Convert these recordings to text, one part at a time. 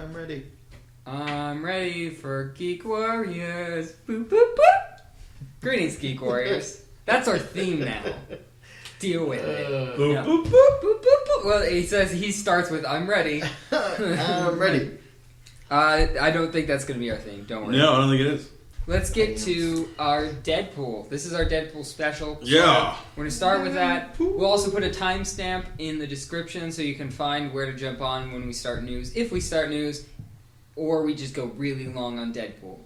I'm ready. I'm ready for Geek Warriors. Boop, boop, boop. Greetings, Geek Warriors. That's our theme now. Deal with it. Boop, Yeah. boop, boop. Boop, boop, boop. Well, he says he starts with "I'm ready." I'm ready. I don't think that's going to be our theme. Don't worry. No, I don't think it is. Let's get to our Deadpool. This is our Deadpool special. Yeah. We're going to start with that. We'll also put a timestamp in the description so you can find where to jump on when we start news. If we start news, or we just go really long on Deadpool.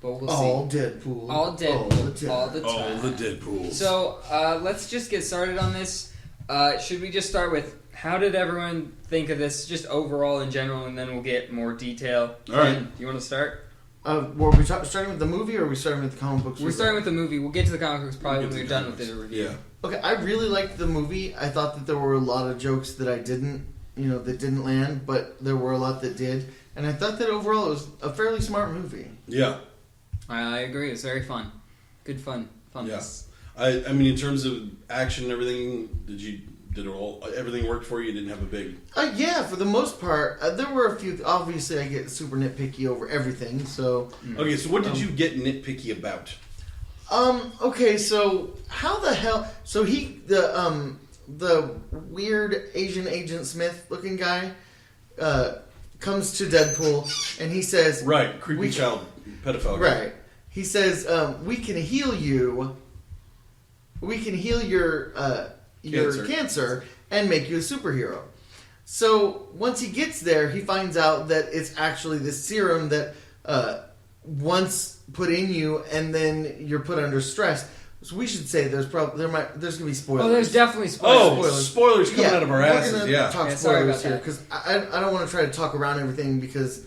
But we'll see. All Deadpool. All Deadpool. All the time. All the Deadpools. So, let's just get started on this. Should we just start with how did everyone think of this, just overall in general, and then we'll get more detail? All right. You want to start? Were we starting with the movie, or are we starting with the comic books? We're starting with the movie. We'll get to the comic books probably when we're done with the review. Yeah. Okay, I really liked the movie. I thought that there were a lot of jokes that that didn't land, but there were a lot that did. And I thought that overall it was a fairly smart movie. Yeah. I agree. It's very fun. Good fun. Yeah. I mean, in terms of action and everything, everything worked for you? You didn't have a big... Yeah, for the most part. There were a few... Obviously, I get super nitpicky over everything, so... Okay, so what did you get nitpicky about? Okay, so how the hell... So the weird Asian Agent Smith looking guy comes to Deadpool and he says... Right, creepy child pedophile guy. Right. He says, we can heal you. We can heal your cancer and make you a superhero. So once he gets there, he finds out that it's actually this serum that once put in you, and then you're put under stress. So we should say there's going to be spoilers. Oh, there's definitely spoilers. Oh, spoilers coming out of our asses. We're going to talk spoilers here because I don't want to try to talk around everything because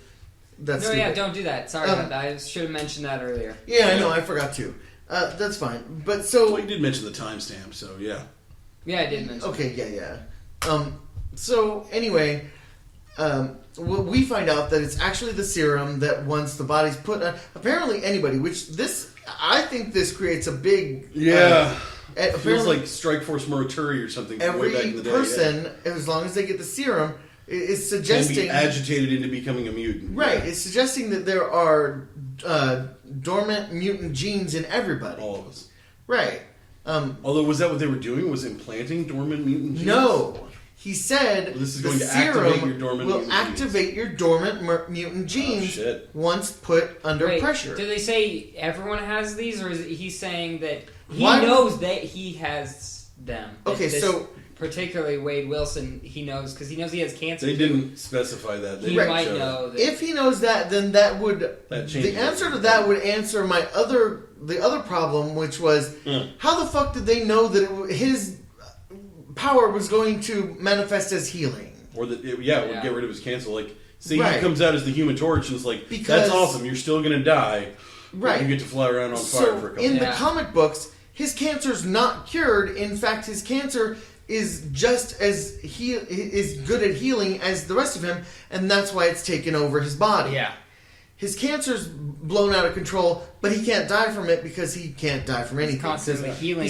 that's stupid. Yeah, don't do that. Sorry about that. I should have mentioned that earlier. Yeah, I know. I forgot to. That's fine. But so... Well, you did mention the timestamp, so yeah. Yeah, I did mention Okay, yeah. So, anyway, we find out that it's actually the serum that once the body's put on... Apparently anybody, I think this creates a big... Yeah. It feels like Strikeforce Morituri or something from way back in the day. Every person, as long as they get the serum, is suggesting... Can be agitated into becoming a mutant. Right. Yeah. It's suggesting that there are dormant mutant genes in everybody. All of us. Right. Although, was that what they were doing? Was implanting dormant mutant genes? No. He said this is the going to serum activate your dormant will mutant activate genes. your dormant mutant genes once put under pressure. Do they say everyone has these, or is he saying that he knows that he has them? Okay, so... Particularly Wade Wilson, he knows, because he knows he has cancer. They didn't specify that. He might know that. If he knows that, then that would... the answer to that would answer the other problem, which was, how the fuck did they know that his power was going to manifest as healing? Or that, it would get rid of his cancer. Like, see, he comes out as the Human Torch, and it's like, that's awesome, you're still going to die. Right. You get to fly around on fire for a couple in the comic books, his cancer's not cured. In fact, his cancer is just as is good at healing as the rest of him, and that's why it's taken over his body. Yeah. His cancer's blown out of control, but he can't die from it because he can't die from anything. He's constantly healing,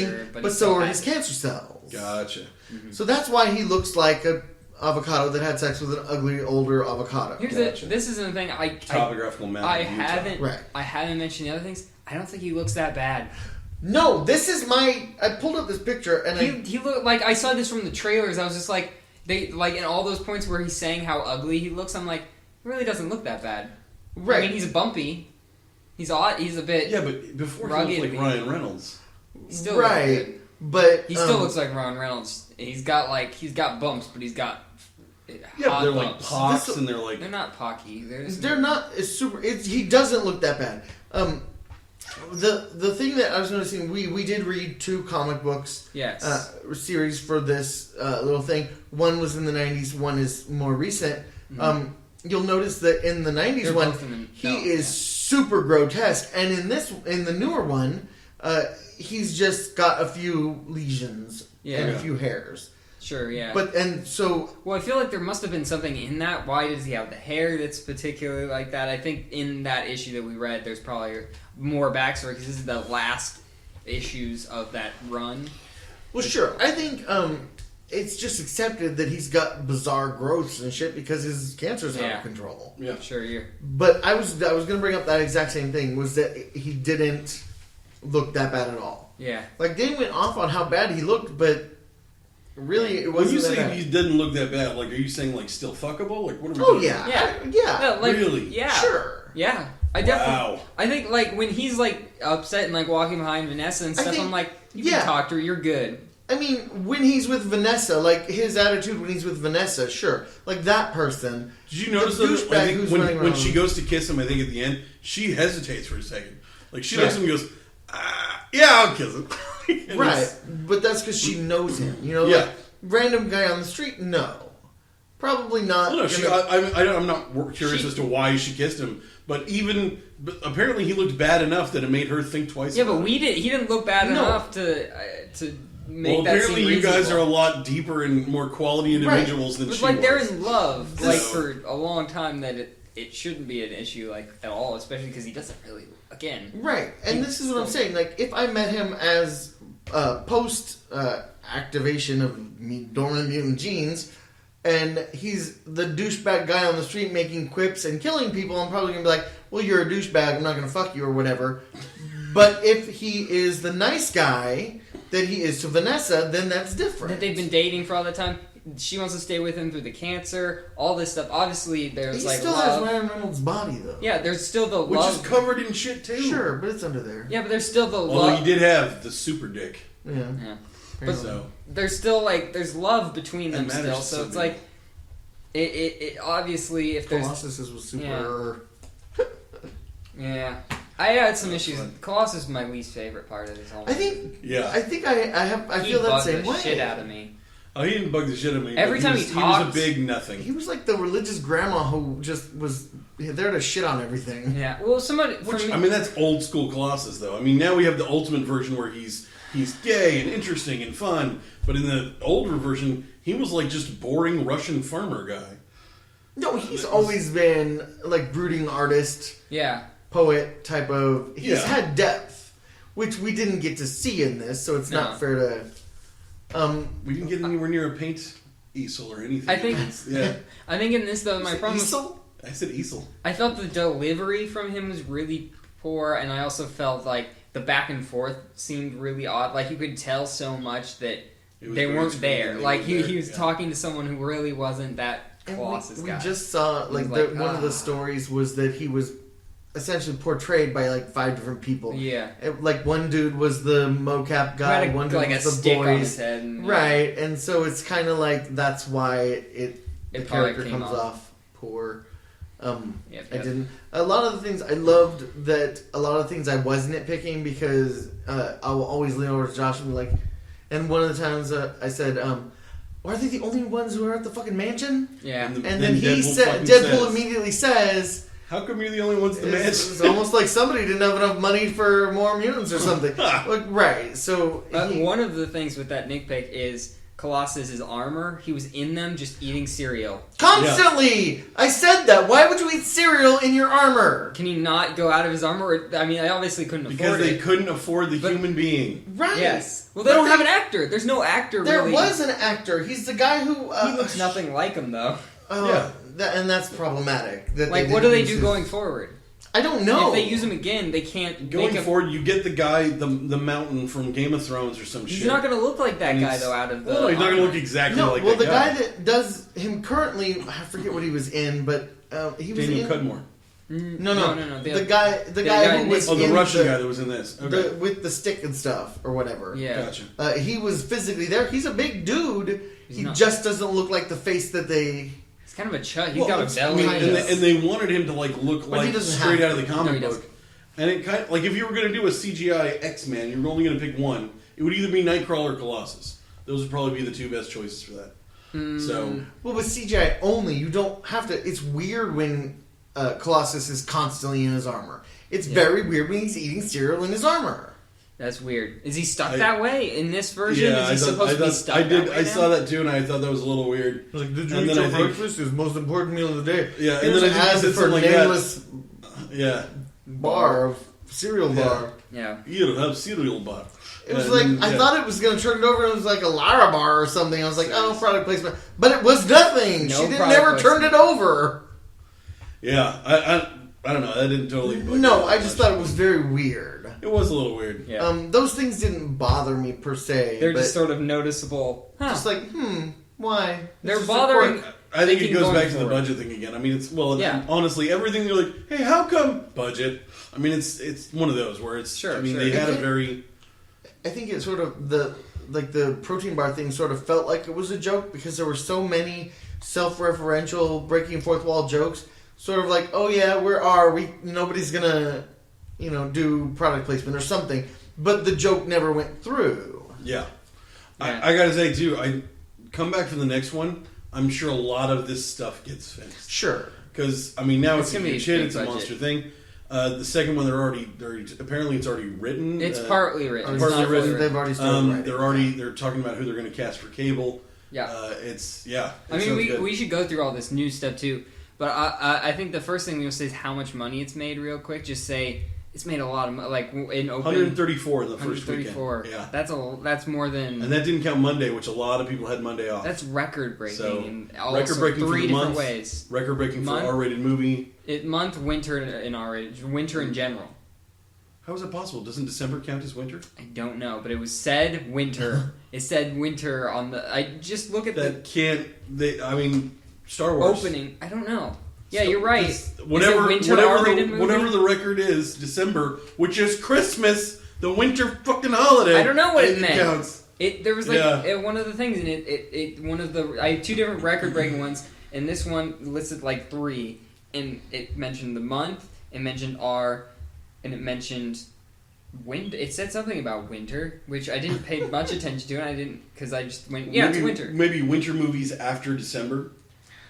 cancer, but so are his cancer cells. Gotcha. Mm-hmm. So that's why he looks like an avocado that had sex with an ugly older avocado. This isn't the thing. Topographical map. I haven't mentioned the other things. I don't think he looks that bad. No, this is I pulled up this picture and he looked like, I saw this from the trailers. I was just like, in all those points where he's saying how ugly he looks, I'm like, he really doesn't look that bad. Right. I mean, he's bumpy. He's odd. He's a bit. Yeah, but before rugged, he looked like Ryan Reynolds. He still right, but he still looks like Ryan Reynolds. He's got bumps, but he's got they're bumps. like pocks, and they're not pocky. They're not super. He doesn't look that bad. The thing that I was noticing, we did read 2 comic books series for this little thing. One was in the 90s, one is more recent. Mm-hmm. You'll notice that in the 90s one, he is super grotesque, and in the newer one, he's just got a few lesions and a few hairs. Sure, yeah. Well, I feel like there must have been something in that. Why does he have the hair that's particularly like that? I think in that issue that we read, there's probably more backstory because this is the last issues of that run. Well, sure. I think it's just accepted that he's got bizarre growths and shit because his cancer's out of control. Yeah, sure. But I was going to bring up that exact same thing, was that he didn't look that bad at all. Yeah. Like, they went off on how bad he looked, but really it wasn't. When you that say bad. he didn't look that bad, like, are you saying like still fuckable? Like, what are we Oh doing? yeah. No, like, Really? Yeah. Sure. Yeah. I definitely. Wow. I think like when he's like upset and like walking behind Vanessa and stuff, I'm like, you can talk to her. You're good. I mean, when he's with Vanessa, like his attitude when he's with Vanessa, sure, like that person. Did you notice the that? douchebag I think who's when running when around. she goes to kiss him, I think at the end she hesitates for a second. Like she looks at him and goes, "Yeah, I'll kiss him." And Right, it's- but that's because she knows him. You know, Yeah. like random guy on the street, no, probably not. Well, no, gonna- I'm not curious as to why she kissed him, but apparently he looked bad enough that it made her think twice. Yeah, about but it. he didn't look bad No. enough to make Well, that apparently seem you guys reasonable. are a lot deeper and more quality individuals than It was she like was. they're in love, No. like for a long time. That it shouldn't be an issue, like at all, especially because he doesn't really. Again, Right, and this is what I'm saying. Like, if I met him as post activation of dormant mutant genes, and he's the douchebag guy on the street making quips and killing people, I'm probably gonna be like, "Well, you're a douchebag. I'm not gonna fuck you or whatever." But if he is the nice guy that he is to Vanessa, then that's different. that they've been dating for all that time. She wants to stay with him through the cancer, all this stuff. Obviously, there's He like still love. has Ryan Reynolds' body, though. Yeah, there's still the which love. is covered in shit too. Sure, but it's under there. Yeah, but there's still the Although love. he did have the super dick. Yeah. Yeah. But So There's still like there's love between them It matters still. to So it's somebody. like it obviously if there's Colossus was super. yeah. I had some That's issues. fun. Colossus is my least favorite part of this whole. I think. Yeah. I think I he feel that bugged same the way. shit out of me. Oh, he didn't bug the shit out of me. Every but time was, he was talked- a big nothing. He was like the religious grandma who just was there to shit on everything. Yeah. Well, somebody. For Which, me, I mean, that's old school Colossus, though. I mean, now we have the ultimate version where he's gay and interesting and fun, but in the older version, he was like just boring Russian farmer guy. No, he's always been like brooding artist, yeah. poet type of. He's Yeah. had depth, which we didn't get to see in this, so it's No. not fair to. We didn't get anywhere near a paint easel or anything. I think. Yeah. I think in this though, my problem. Easel? I said easel. I felt the delivery from him was really poor, and I also felt like the back and forth seemed really odd. Like you could tell so much that It was they green weren't screen there. and they Like were he there, was yeah. talking to someone who really wasn't that And Colossus we guy. just saw like, He was like, one of the stories was that he was essentially portrayed by like 5 different people. yeah. Like one dude was the mocap guy, Had one dude like a was the stick on his boys. head. And, Right, and so it's kind of like that's why the It probably character came comes off poor. Yeah, I didn't. A lot of the things I loved that a lot of things I was nitpicking because I will always lean over to Josh and be like, and one of the times I said, "Are they the only ones who are at the fucking mansion?" Yeah. And And then he Deadpool said, fucking Deadpool says, immediately says, "How come you're the only ones to match?" it's almost like somebody didn't have enough money for more mutants or something." Like, right, so One of the things with that nitpick is Colossus's armor. He was in them just eating cereal. constantly. I said that. Why would you eat cereal in your armor? Can he not go out of his armor? I mean, I obviously couldn't Because afford they it. couldn't afford the But- human being. Right. Yes. Well, they don't have an actor. There's no actor. There really. was an actor. He's the guy who He looks nothing like him, though. Yeah. And that's problematic. That Like, they what do didn't they use do his- going forward? I don't know. If they use him again, they can't Going make him. forward, you get the guy, the mountain from Game of Thrones or some He's shit. not going to look like that And guy he's- though. Out of the. Well, he's not going to armor. look exactly no, like well, that the guy that does him currently, I forget what he was in, but he was Daniel in. Cudmore. No. The The guy guy who in was Oh, the in Russian guy that was in this. Okay. with the stick and stuff or whatever. Yeah. Gotcha. He was physically there. He's a big dude. He's He not- just doesn't look like the face that they. He's kind of a chud. He's Well, got a it's- belly. I mean, And they wanted him to like look But he like doesn't straight have out of the to. comic No, he book. doesn't. And it kind of, like if you were going to do a CGI X-Man, you're only going to pick one. It would either be Nightcrawler or Colossus. Those would probably be the two best choices for that. So Well, with CGI only, you don't have to. It's weird when Colossus is constantly in his armor. It's very weird when he's eating cereal in his armor. That's weird. Is he stuck that way in this version? yeah, Is he supposed to be stuck that way I now? saw that too, and I thought that was a little weird. Like, did you And eat then your I think- breakfast? It's the most important meal of the day. Yeah, and Here's then I think an he ad said for something like that. nameless Yeah, bar of cereal bar. Yeah. You don't have cereal bar. It was like, I thought it was going to turn it over and it was like a Lara bar or something. I was like, oh, product placement. But it was nothing. No She placement. never turned it over. Yeah, I don't know. That didn't totally bug No, me I that just much. thought it was very weird. It was a little weird. Yeah. Those things didn't bother me per se. They're but just sort of noticeable. Huh. just like, why? They're It's just a bothering. quirk. I think it Thinking goes going back to the forward. budget thing again. I mean, it's Yeah. honestly, everything they're like, hey, how come budget? I mean, it's one of those where it's. Sure, I mean, sure. they had a very. I think it sort of the protein bar thing sort of felt like it was a joke because there were so many self-referential breaking fourth wall jokes. Sort of like, oh yeah, nobody's gonna, do product placement or something. But the joke never went through. Yeah. Yeah. I gotta say too, I come back for the next one. I'm sure a lot of this stuff gets finished. Sure. Because I mean, now it's a gonna be huge hit. big It's a budget. monster thing. The second one, apparently it's already written. It's partly written. It's partly not written. fully They've already started writing. They're talking about who they're going to cast for cable. Yeah. I I mean, mean, we should go through all this new stuff too. But I think the first thing we'll say is how much money it's made real quick. Just say it's made a lot of money. Like in open 134 in the first 134. weekend. Yeah. That's more than. And that didn't count Monday, which a lot of people had Monday off. That's record breaking. So, in also record-breaking for three the different month. ways. Record breaking for Month? R-rated movie. Winter in R-rated, winter in general. How is that possible? Doesn't December count as winter? I don't know, but it was said winter. It said winter on the. I just look at That can't. I mean, Star Wars opening. I don't know. Yeah, you're right. Whatever, Is it winter R-rated movie? whatever the record is, December, which is Christmas, the winter fucking holiday. I don't know what it meant. Counts. There was like Yeah. one of the things, and I had two different record-breaking ones, and this one listed like 3, and it mentioned the month, it mentioned R, and it mentioned winter. It said something about winter, which I didn't pay much attention to, and I didn't because I just went, it's winter. Maybe winter movies after December.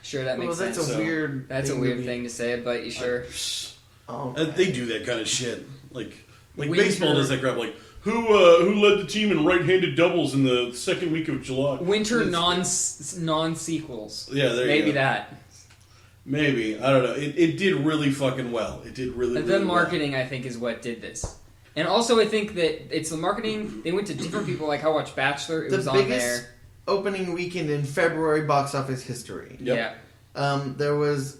Sure, that makes sense. That's a weird. That's a weird thing to say, but you sure. They do that kind of shit. Like Winter. baseball does that crap. Like who led the team in right-handed doubles in the second week of July? Winter non-sequels. Yeah, there you Maybe go. that. Maybe, I don't know. It did really fucking well. It did really. The marketing, I think, is what did this. And also, I think that it's the marketing. They went to different people. Like I watched Bachelor. It was on there. Opening weekend in February box office history. Yep. Yeah. There was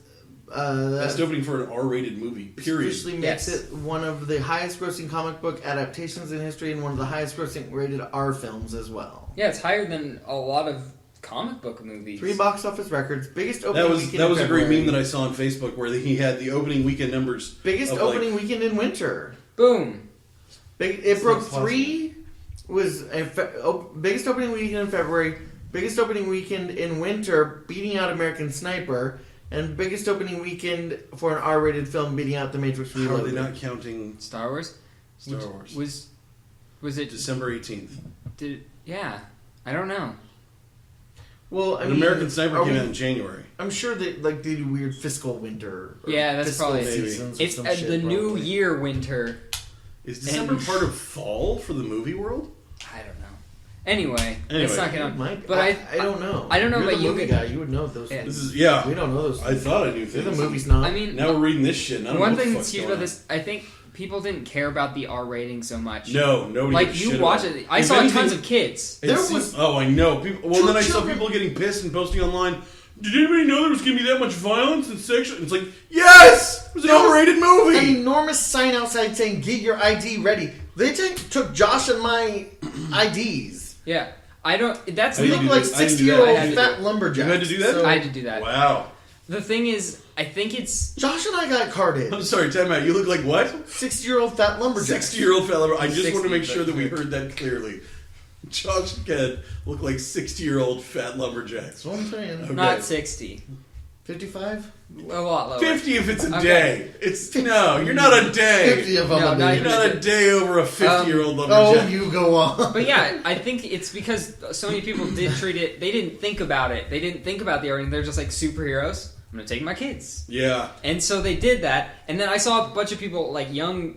Best opening for an R-rated movie. Period. Officially makes it one of the highest grossing comic book adaptations in history and one of the highest grossing rated R films as well. Yeah, it's higher than a lot of comic book movies. 3 box office records. Biggest opening weekend that was in a great February. meme that I saw on Facebook where he had the opening weekend numbers. Biggest of, opening weekend in winter. Boom. It broke 3. Was biggest opening weekend in February. Biggest opening weekend in winter, beating out American Sniper, and biggest opening weekend for an R-rated film, beating out The Matrix How are Reloaded. they not counting Star Wars. Star Wars? Was it December 18th. Yeah, I don't know. Well, I An mean, American Sniper came out in January. I'm sure that they do weird fiscal winter. Or Yeah, that's fiscal probably seasons. Or it's some the shit, new probably. year winter. Is December part of fall for the movie world? I don't know. Anyway, let's not get It on. might- But I don't know. I don't know You're about the you movie guys. guy. You would know those. Yeah. Things. This is We don't know those. I thought I knew You're things. the movie's not. I mean, Now we're reading this shit. And I don't one know what thing the that's fuck's huge going about on. this, I think people didn't care about the R rating so much. No, nobody. Like gives you shit watch about it. I If saw anything, tons of kids. There it's- was- Oh, I know. People, well, Two then I saw children- people getting pissed and posting online. Did anybody know there was going to be that much violence and sexual? It's like, yes, it was an R-rated movie. An enormous sign outside saying "Get your ID ready." They took Josh and my IDs. Yeah, I don't. That's I We didn't look do like that. I didn't do 60-year-old that. I had to fat do it. lumberjacks. You had to do that? So I had to do that. Wow. The thing is, I think it's Josh and I got carded. I'm sorry, time out. You look like what? 60-year-old fat lumberjacks. 60-year-old fella. I just 60, want to make sure but- that we heard that clearly. Josh and Ken look like 60-year-old fat lumberjacks. That's what I'm saying. Okay. not 60. 55? A lot lower. 50 if it's a Okay. day. No, you're not a day. 50 of them. No, a not day. You're not a day over a 50-year-old Oh, lumberjack. you go on. But yeah, I think it's because so many people did treat it. They didn't think about it. They didn't think about the R rating. They're just like superheroes. I'm gonna take my kids, Yeah. and so they did that. And then I saw a bunch of people, like young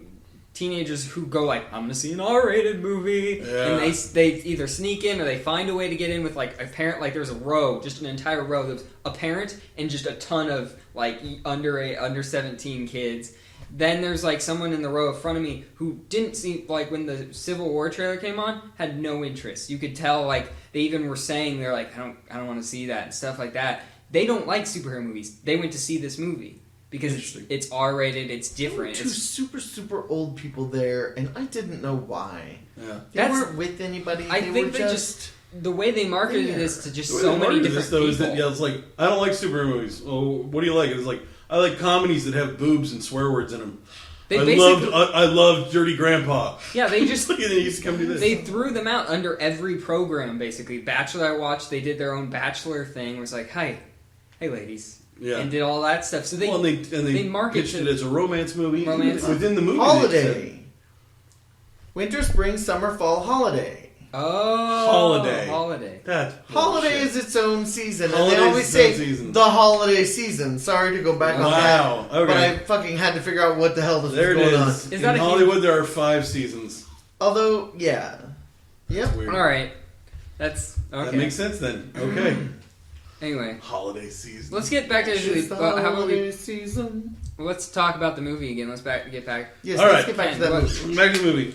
teenagers, who go like, "I'm gonna see an R-rated movie," Yeah. and they either sneak in or they find a way to get in with like a parent. Like there's a row, just an entire row. There's a parent and just a ton of like under 17 kids. Then there's like someone in the row in front of me who didn't seem like when the Civil War trailer came on had no interest. You could tell like they even were saying they're like I don't want to see that and stuff like that. They don't like superhero movies. They went to see this movie because it's R-rated. It's different. There were two super old people there, and I didn't know why. Yeah. They weren't with anybody. I think they just the way they marketed this to just so many different people. Is that, it's like I don't like superhero movies. Oh, what do you like? It's like I like comedies that have boobs and swear words in them. I loved Dirty Grandpa. Yeah, they just they used to come do this. They threw them out under every program basically. Bachelor I watched, they did their own Bachelor thing. It was like, hey ladies, and did all that stuff. So they pitched it as a romance movie within the movie. Holiday, winter, spring, summer, fall, holiday. Oh, holiday. Holiday is its own season, and they always say the holiday season. Sorry to go back on that, okay. but I fucking had to figure out what the hell was going on. In Hollywood, there are 5 seasons. Although, yeah, yep. All right, that's okay. That makes sense then. Okay. Anyway, holiday season. Let's get back to holiday season. Let's talk about the movie again. Let's get back. Yes, all let's right. get back to that movie. Back to the movie.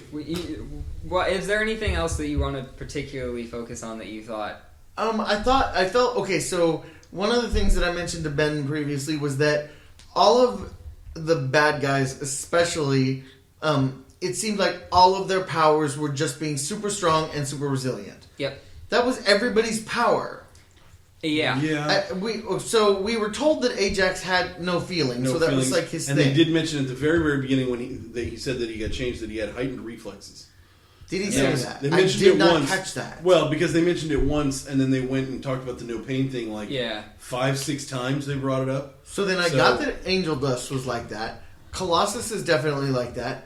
Is there anything else that you want to particularly focus on that you thought? I felt okay. So one of the things that I mentioned to Ben previously was that all of the bad guys, especially, it seemed like all of their powers were just being super strong and super resilient. Yep. That was everybody's power. Yeah. We were told that Ajax had no feelings, so that was like his thing. And they did mention at the very, very beginning when he said that he got changed that he had heightened reflexes. Did he say that? They mentioned it once. Catch that. Well, because they mentioned it once, and then they went and talked about the no pain thing 5-6 times they brought it up. So then I got that Angel Dust was like that. Colossus is definitely like that.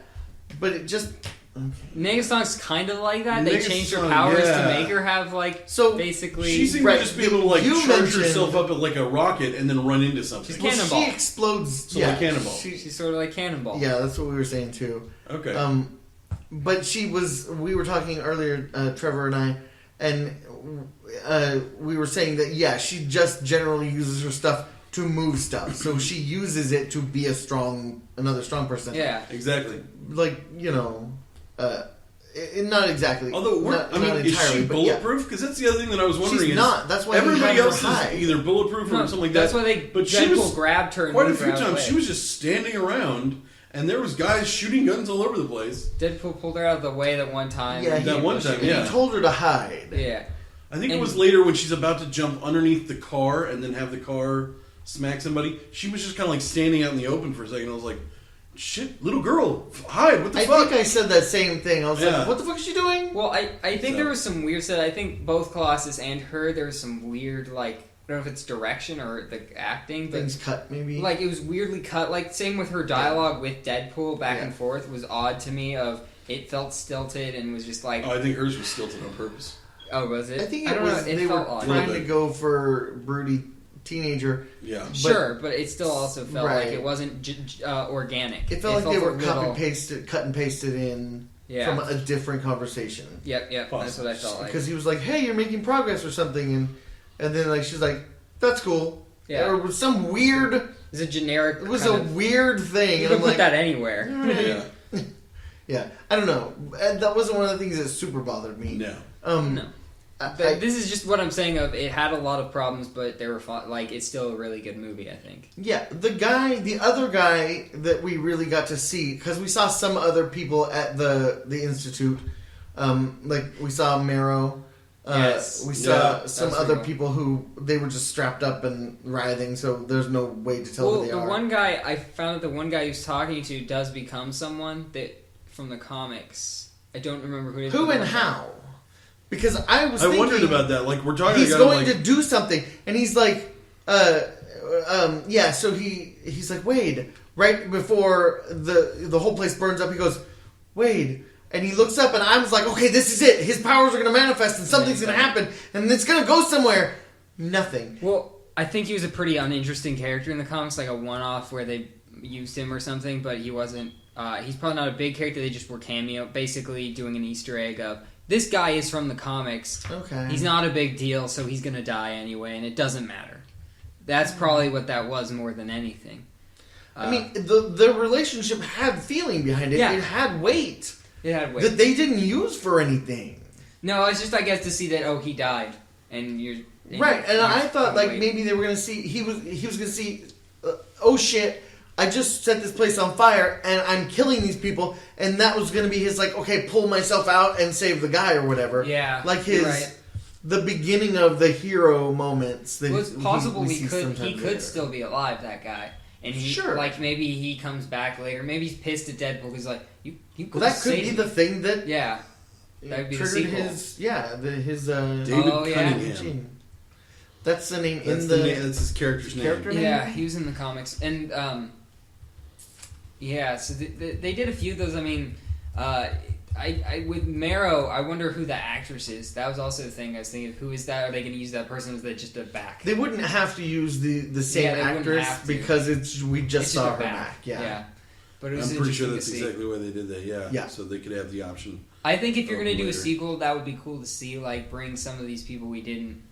But it just... Okay. Negastonk's kind of like that. They changed her powers to make her have, basically... She seems to just be able to, charge herself up like a rocket and then run into something. She's Cannonball. She explodes... like Cannonball. She's sort of like Cannonball. Yeah, that's what we were saying, too. Okay. But she was... We were talking earlier, Trevor and I, and we were saying that, she just generally uses her stuff to move stuff. So she uses it to be another strong person. Yeah. Exactly. Not exactly. Although, is she bulletproof? Because that's the other thing that I was wondering. She's not. That's why everybody else is either bulletproof or something like that. That's why Deadpool grabbed her and quite a few times. Away. She was just standing around, and there was guys shooting guns all over the place. Deadpool pulled her out of the way that one time. Yeah, he told her to hide. Yeah. I think it was later when she's about to jump underneath the car and then have the car smack somebody. She was just kind of standing out in the open for a second. I was like, shit, little girl, hide, what the fuck? I think I said that same thing. I was like, what the fuck is she doing? Well, I think there was some weird stuff. I think both Colossus and her, there was some weird, I don't know if it's direction or the acting. But things cut, maybe? It was weirdly cut. Same with her dialogue with Deadpool back and forth was odd to me it felt stilted and was just like... Oh, I think hers was stilted on purpose. Oh, was it? I think they were trying to go for broody teenager. Yeah. But it still also felt like it wasn't organic. It felt like they were cut and pasted in from a different conversation. Yep. That's what I felt like. Because he was like, hey, you're making progress or something. And then she's like, that's cool. Yeah. Or it was some weird... It was a generic... It was a weird thing. You could put that anywhere. Yeah. Yeah. I don't know. That wasn't one of the things that super bothered me. No. No. This is just what I'm saying it had a lot of problems, but they were fun. It's still a really good movie, I think. Yeah, the other guy that we really got to see, because we saw some other people at the Institute, we saw Marrow, we saw some other people who, they were just strapped up and writhing, so there's no way to tell who they are. I found that the one guy who's talking to does become someone from the comics. I don't remember who it is. Who and how? Because I wondered about that. We're talking. He's going to do something, and he's like, So he's like, Wade. Right before the whole place burns up, he goes, Wade, and he looks up, and I was like, okay, this is it. His powers are going to manifest, and something's going to happen, and it's going to go somewhere. Nothing. Well, I think he was a pretty uninteresting character in the comics, like a one-off where they used him or something, but he wasn't. He's probably not a big character. They just were cameo, basically doing an Easter egg of. This guy is from the comics. Okay. He's not a big deal, so he's going to die anyway, and it doesn't matter. That's probably what that was more than anything. I mean, the relationship had feeling behind it. Yeah. It had weight. It had weight. That they didn't use for anything. No, it's just, I guess, to see that, he died. And you're... Right, and I thought, maybe they were going to see... He was going to see... oh, shit, I just set this place on fire, and I'm killing these people. And that was going to be his, okay, pull myself out and save the guy or whatever. Yeah, his... right. The beginning of the hero moments. That it was possible we he see could still be alive, that guy. And maybe he comes back later. Maybe he's pissed at Deadpool. He's like, you could that could be the thing that... Yeah. That would be triggered his... David Cunningham. That's the name that's that's his character's name. Yeah, he was in the comics. And, so they did a few of those. I mean, with Marrow, I wonder who the actress is. That was also the thing I was thinking. Who is that? Are they going to use that person? Or is that just a back? They wouldn't have to use the same actress because we just saw her back. Yeah. But it was I'm pretty sure that's exactly why they did that. Yeah. So they could have the option. I think if you're going to do a sequel, that would be cool to see. Bring some of these people we didn't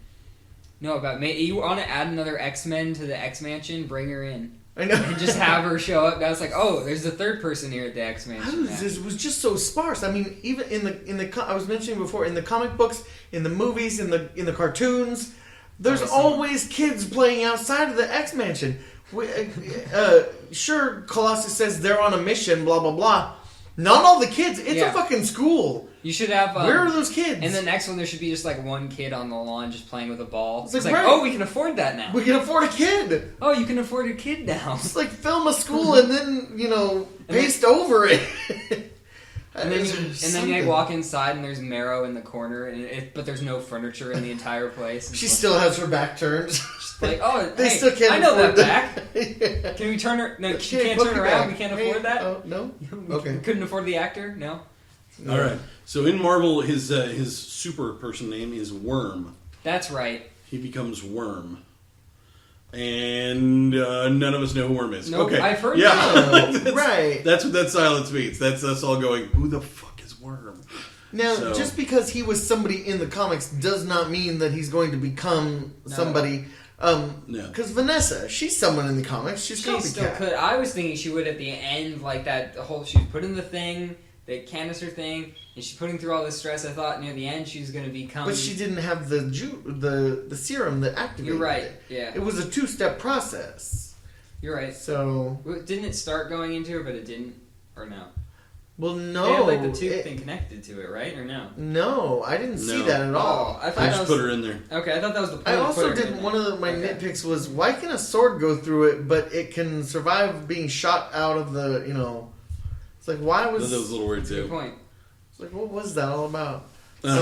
know about. You want to add another X-Men to the X-Mansion? Bring her in. I know. And just have her show up. That's there's a third person here at the X-Mansion. It was just so sparse. I mean, even in the I was mentioning before, in the comic books, in the movies, in the cartoons, there's always kids playing outside of the X-Mansion. Sure, Colossus says they're on a mission, blah blah blah. Not all the kids. It's a fucking school. You should have... where are those kids? In the next one, there should be just one kid on the lawn just playing with a ball. It's right. We can afford that now. We can afford a kid. Oh, you can afford a kid now. It's film a school and then, paste over it. And then you walk inside and there's Marrow in the corner, but there's no furniture in the entire place. She still has her back turned. They still can't. I know that afford back. Can we turn her? No, she can't turn around. We can't afford that. Oh no. Okay. Couldn't afford the actor. No. All right. So in Marvel, his super person name is Worm. That's right. He becomes Worm. And none of us know who Worm is. Nope, okay, I've heard that. Right. That's what that silence means. That's us all going, who the fuck is Worm? Now, just because he was somebody in the comics does not mean that he's going to become somebody. No. Because Vanessa, she's someone in the comics. She still could. I was thinking she would at the end, that whole... She was put in the thing, the canister thing, and she's putting through all this stress. I thought near the end she was going to become... But she didn't have the serum that activated You're right, it. yeah. It was a 2-step process. You're right. So... Didn't it start going into her, but it didn't? Or no? Well, no. They had the tooth thing connected to it, right? Or no? No, I didn't see that at all. I just put her in there. Okay, I thought that was the point. I also did... One of my nitpicks was, why can a sword go through it, but it can survive being shot out of the, It's why was... Those little words, Good point. It's what was that all about?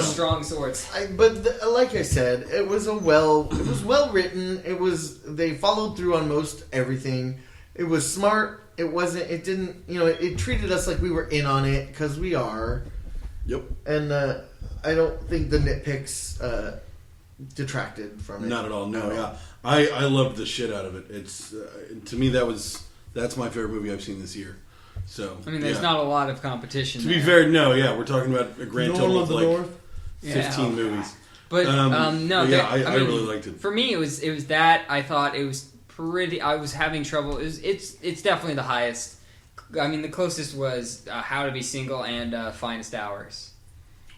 Strong swords. Like I said, it was well written. They followed through on most everything. It was smart. It didn't, it treated us like we were in on it, because we are. Yep. And I don't think the nitpicks detracted from it. Not at all, no, yeah. I loved the shit out of it. It's, to me, that's my favorite movie I've seen this year. So, there's not a lot of competition to be fair, we're talking about a grand total of 15 movies. But, I really liked it. For me, it was that. I thought it was pretty... I was having trouble. It's definitely the highest. The closest was How to Be Single and Finest Hours.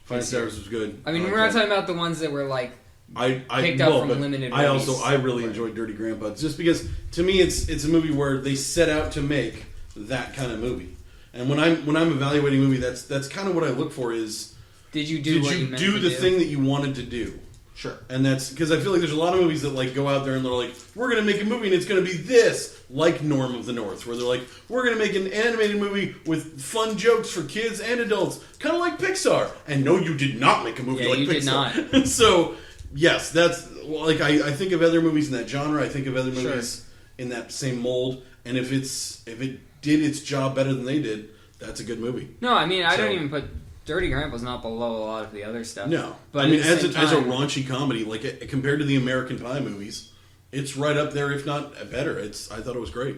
Finest Hours was good. We're not talking about the ones that were picked up from limited release. I really enjoyed Dirty Grandpa, just because to me it's a movie where they set out to make that kind of movie. And when I'm evaluating a movie, that's kind of what I look for is, did you do the thing that you wanted to do? Sure. And that's because I feel like there's a lot of movies that go out there and they're like, we're going to make a movie and it's going to be this, like Norm of the North, where they're like, we're going to make an animated movie with fun jokes for kids and adults, kind of like Pixar. And no, you did not make a movie like Pixar. Did not. So, yes, that's I think of other movies in that genre. I think of other movies in that same mold. And if it did its job better than they did, that's a good movie. No, I don't even put... Dirty Grandpa's not below a lot of the other stuff. No. But as a raunchy comedy, compared to the American Pie movies, it's right up there, if not better. I thought it was great.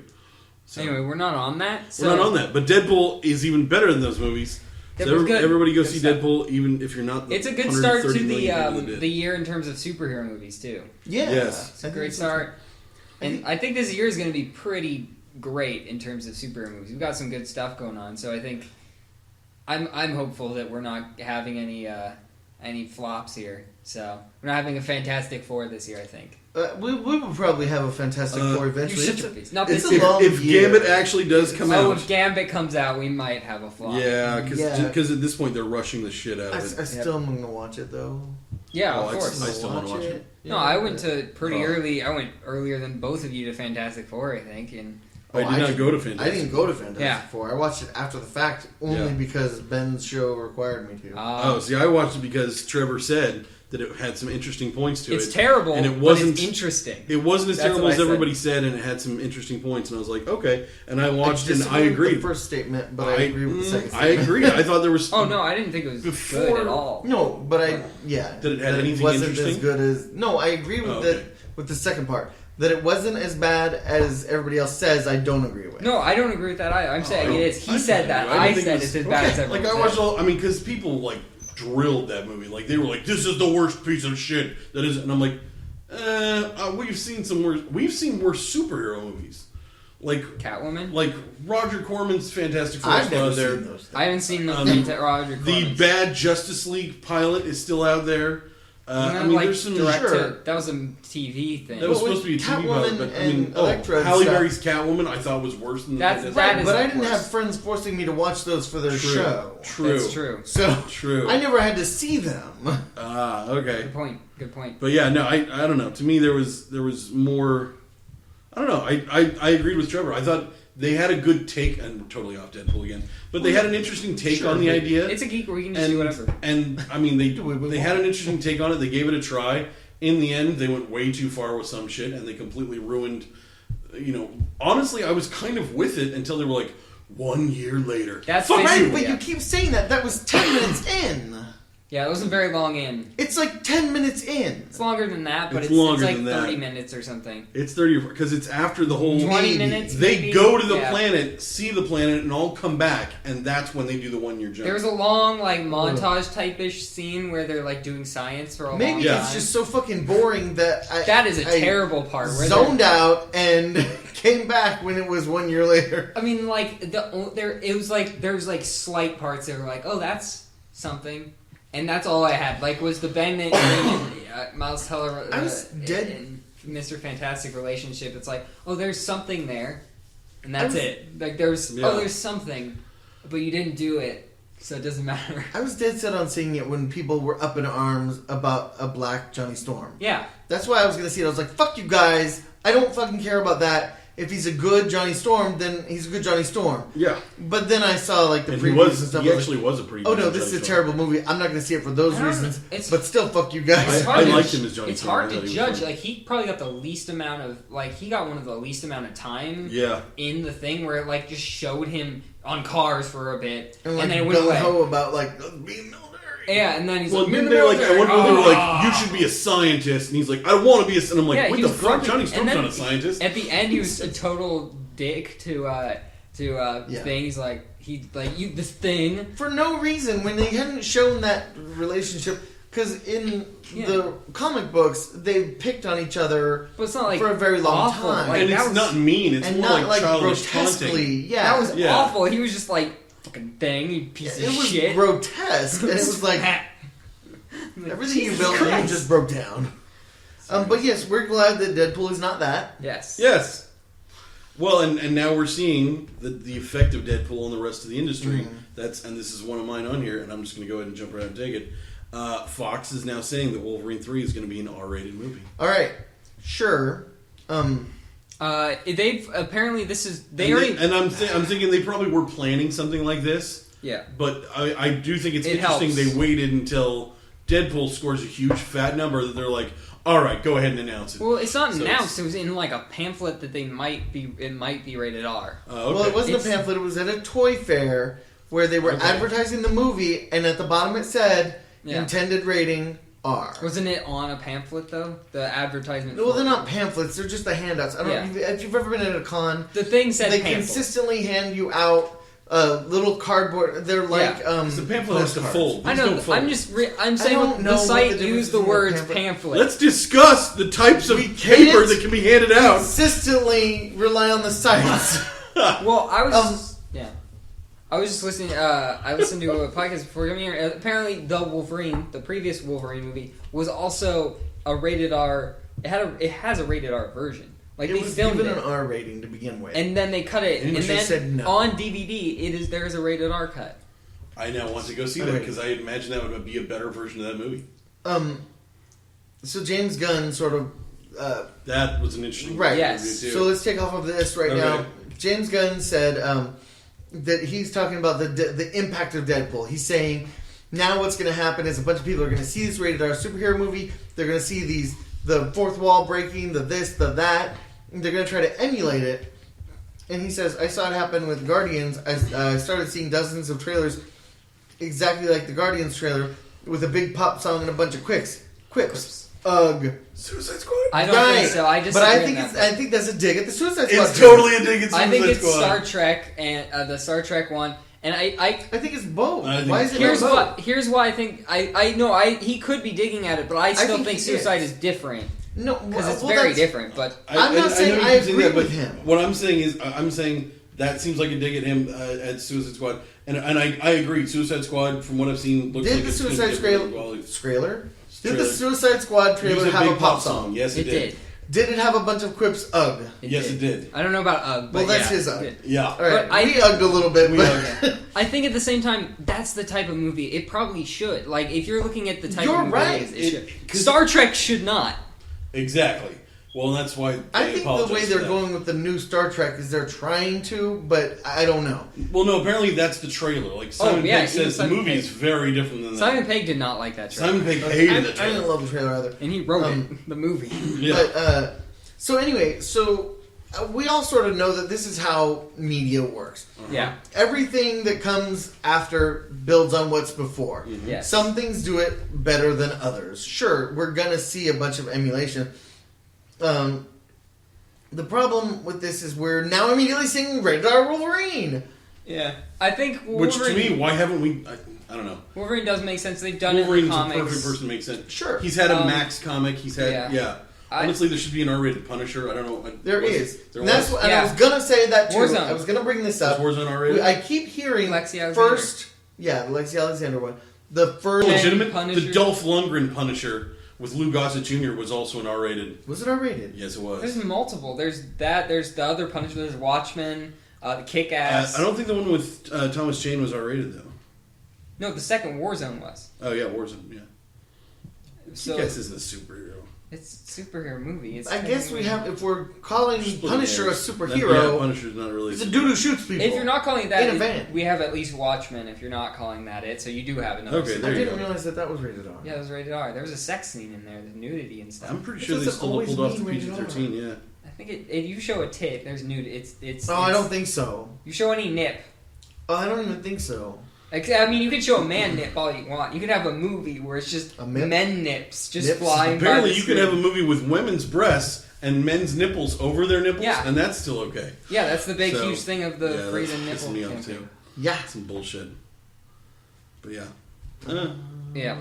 So, anyway, we're not on that. We're not on that. But Deadpool is even better than those movies. So everybody go see Deadpool, even if you're not... It's a good start to the year in terms of superhero movies, too. Yeah. Yes. It's a great start. And I think this year is going to be pretty great in terms of superhero movies. We've got some good stuff going on, so I think I'm hopeful that we're not having any flops here. So we're not having a Fantastic Four this year, I think. We will probably have a Fantastic Four eventually. If Gambit actually does come out. If Gambit comes out, we might have a flop. Yeah, because at this point they're rushing the shit out of it. I still am going to watch it, though. Yeah, of course. I still want to watch it. Yeah, no, I went to pretty early. I went earlier than both of you to Fantastic Four, I think. And I did not go to Fantastic. I didn't go to Fantastic Four. I watched it after the fact only because Ben's show required me to. See, I watched it because Trevor said that it had some interesting points to it. It's terrible, and it wasn't but it's interesting. It wasn't as terrible as everybody said, and it had some interesting points. And I was like, okay. And I watched it, and I agreed. With the first statement, but I agree with the second statement. I agreed. I thought there was. Oh no, I didn't think it was good at all. No, but Did it have anything wasn't interesting? As good as. No, I agree with that. With the second part, that it wasn't as bad as everybody else says. I don't agree with. No, I don't agree with that either. I'm saying it is. He said that. I said it's as bad as everyone. Like I watched all. I mean, because people drilled that movie. Like they were like, "This is the worst piece of shit that is." And I'm like, we've seen some worse. We've seen worse superhero movies, like Catwoman, like Roger Corman's Fantastic Four. I've never seen those. I haven't seen Roger Corman's. The bad Justice League pilot is still out there. I mean, there's some that was a TV thing. That was supposed to be a TV pilot, but I mean, Halle Berry's Catwoman I thought was worse than that. But I didn't have friends forcing me to watch those for their show. True, that's true. So true. I never had to see them. Okay. Good point. But yeah, no, I don't know. To me, there was more. I don't know. I agreed with Trevor. I thought they had a good take, and we're totally off Deadpool again. But they had an interesting take on the idea. It's a geek where you can just do whatever. And I mean, they had an interesting take on it. They gave it a try. In the end, they went way too far with some shit, and they completely ruined. Honestly, I was kind of with it until they were like 1 year later. That's right, but you keep saying that. That was 10 minutes in. Yeah, it wasn't very long in. It's like 10 minutes in. It's longer than that, but it's like 30 minutes or something. It's 30, because it's after the whole... 20 minutes, They go to the planet, see the planet, and all come back, and that's when they do the 1 year jump. There's a long, montage type-ish scene where they're, doing science for a long time. Maybe it's just so fucking boring that That is a terrible part. Where zoned out and came back when it was 1 year later. I mean, there's slight parts that were like, oh, that's something. And that's all I had. Was the Ben and Miles Teller and Mr. Fantastic relationship. It's like, oh, there's something there, and that's it. There's something, but you didn't do it, so it doesn't matter. I was dead set on seeing it when people were up in arms about a black Johnny Storm. Yeah. That's why I was going to see it. I was like, fuck you guys. I don't fucking care about that. If he's a good Johnny Storm, then he's a good Johnny Storm. Yeah. But then I saw the previews and stuff. He actually was a pretty good Oh no, this is a terrible movie. I'm not going to see it for those reasons. But still, fuck you guys. I liked him as Johnny Storm. It's hard to judge. He probably got the least amount of he got one of the least amount of time. Yeah. In the thing where it just showed him on cars for a bit, and then it went away. About being military. Yeah, and then he's I wonder if they were like, you should be a scientist, and he's like, I want to be a. And I'm like, what the fuck? Johnny Storm's not a scientist. At the end, he was a total dick to things this thing for no reason when they hadn't shown that relationship. Because in the comic books, they picked on each other but it's not for a very long time. And it's not mean. It's more like childish taunting. Yeah, that was awful. He was just fucking thing, you piece of shit. It was grotesque. And it was everything you built just broke down. But yes, we're glad that Deadpool is not that. Yes. Well, and now we're seeing the effect of Deadpool on the rest of the industry. Mm-hmm. And this is one of mine on here, and I'm just going to go ahead and jump right and take it. Fox is now saying that Wolverine 3 is going to be an R-rated movie. All right, sure. They've apparently I'm thinking they probably were planning something like this. Yeah, but I do think it's interesting helps. They waited until Deadpool scores a huge fat number that they're like, all right, go ahead and announce it. Well, it's not announced. It was in a pamphlet that it might be rated R. Okay. Well, it wasn't a pamphlet. It was at a toy fair where they were advertising the movie, and at the bottom it said intended rating R. Wasn't it on a pamphlet though? The advertisement. Well, they're not pamphlets. They're just the handouts. I don't know if you've ever been at a con. The thing said they pamphlet. Consistently hand you out little cardboard. They're like the pamphlet has to fold. I know. I'm saying the site used the words pamphlet. Let's discuss the types of paper that can be handed out. Consistently rely on the sites. Well, I was just listening. I listened to a podcast before coming here. Apparently, the previous Wolverine movie, was also a rated R. It has a rated R version. Like it was given an R rating to begin with, and then they cut it, and then said no. on DVD, there is a rated R cut. I now want to go see that because I imagine that would be a better version of that movie. So James Gunn sort of that was an interesting right. Yes. So let's take off of this now. James Gunn said that he's talking about the impact of Deadpool. He's saying now what's going to happen is a bunch of people are going to see this rated R superhero movie. They're going to see the fourth wall breaking, the this, the that. And they're going to try to emulate it. And he says, I saw it happen with Guardians. I started seeing dozens of trailers exactly like the Guardians trailer with a big pop song and a bunch of quips. Ugh. Suicide Squad? I don't think so. I think that's a dig at the Suicide Squad. It's totally a dig at Suicide Squad. I think it's Star Trek and the Star Trek one. And I think it's both. Why is it both? Here's why I think he could be think at it, but I still think Suicide is different. No, because it's very different. But I'm not saying I agree with him. What I'm saying is, I'm saying that seems like a dig at him at Suicide Squad, and I agree. Suicide Squad, from what I've seen, looks like the Suicide Squad. Did the Suicide Squad trailer have a pop song? Yes, it did. Did it have a bunch of quips? Ugh. Yes, it did. I don't know about Ugg. Well, that's his Ugg. Yeah. All right. We ugged a little bit. I think at the same time, that's the type of movie it probably should. Like, if you're looking at the type of movie it should. Star Trek should not. Exactly. Well, that's why I think the way they're going with the new Star Trek is they're trying to, but I don't know. Well, no, apparently that's the trailer. Like Simon Pegg says, the movie is very different than that. Simon Pegg did not like that trailer. Simon Pegg hated the trailer. I didn't love the trailer either. And he wrote the movie. Yeah. But, so anyway, we all sort of know that this is how media works. Yeah. Everything that comes after builds on what's before. Mm-hmm. Yes. Some things do it better than others. Sure, we're going to see a bunch of emulation. The problem with this is we're now immediately seeing Rated R Wolverine. Yeah. I think Wolverine... Which, to me, why haven't we... I don't know. Wolverine does make sense. They've done Wolverine's it in the comics. a perfect person to make sense. Sure. He's had a Max comic. He's had... Yeah. Honestly, there should be an R-rated Punisher. I don't know. There is. There and that's what, and I was going to say that too. Warzone. I was going to bring this up. Is Warzone R-rated? I keep hearing Lexi Alexander. first... Yeah, the Lexi Alexander one. The first... Legitimate? Punisher. The Dolph Lundgren Punisher with Lou Gossett Jr. was also an R-rated. Was it R-rated? Yes, it was. There's multiple. There's that. There's the other Punisher. There's Watchmen. The Kick-Ass. I don't think the one with Thomas Jane was R-rated, though. No, the second Warzone was. Oh, yeah, Warzone, yeah. So Kick-Ass isn't a superhero. It's a superhero movie. I guess we have... If we're calling Punisher a superhero... Yeah, Punisher's not really... He's a dude who shoots people. If you're not calling it that, in a van. we have at least Watchmen. If you're not calling that it, so you do have another. Okay, there I you didn't go. realize that was rated R. Yeah, it was rated R. There was a sex scene in there, the nudity and stuff. I'm pretty sure they still pulled off the PG-13, yeah. I think you show a tit, there's nudity. It's. I don't think so. You show any nip. Oh, I don't even think so. I mean, you can show a man nip all you want. You can have a movie where it's just men nips just flying. Apparently, you could have a movie with women's breasts and men's nipples over their nipples, yeah. and that's still okay. Yeah, that's the big, huge thing of the freezing nipple. Me off too. Yeah, some bullshit. But yeah, yeah,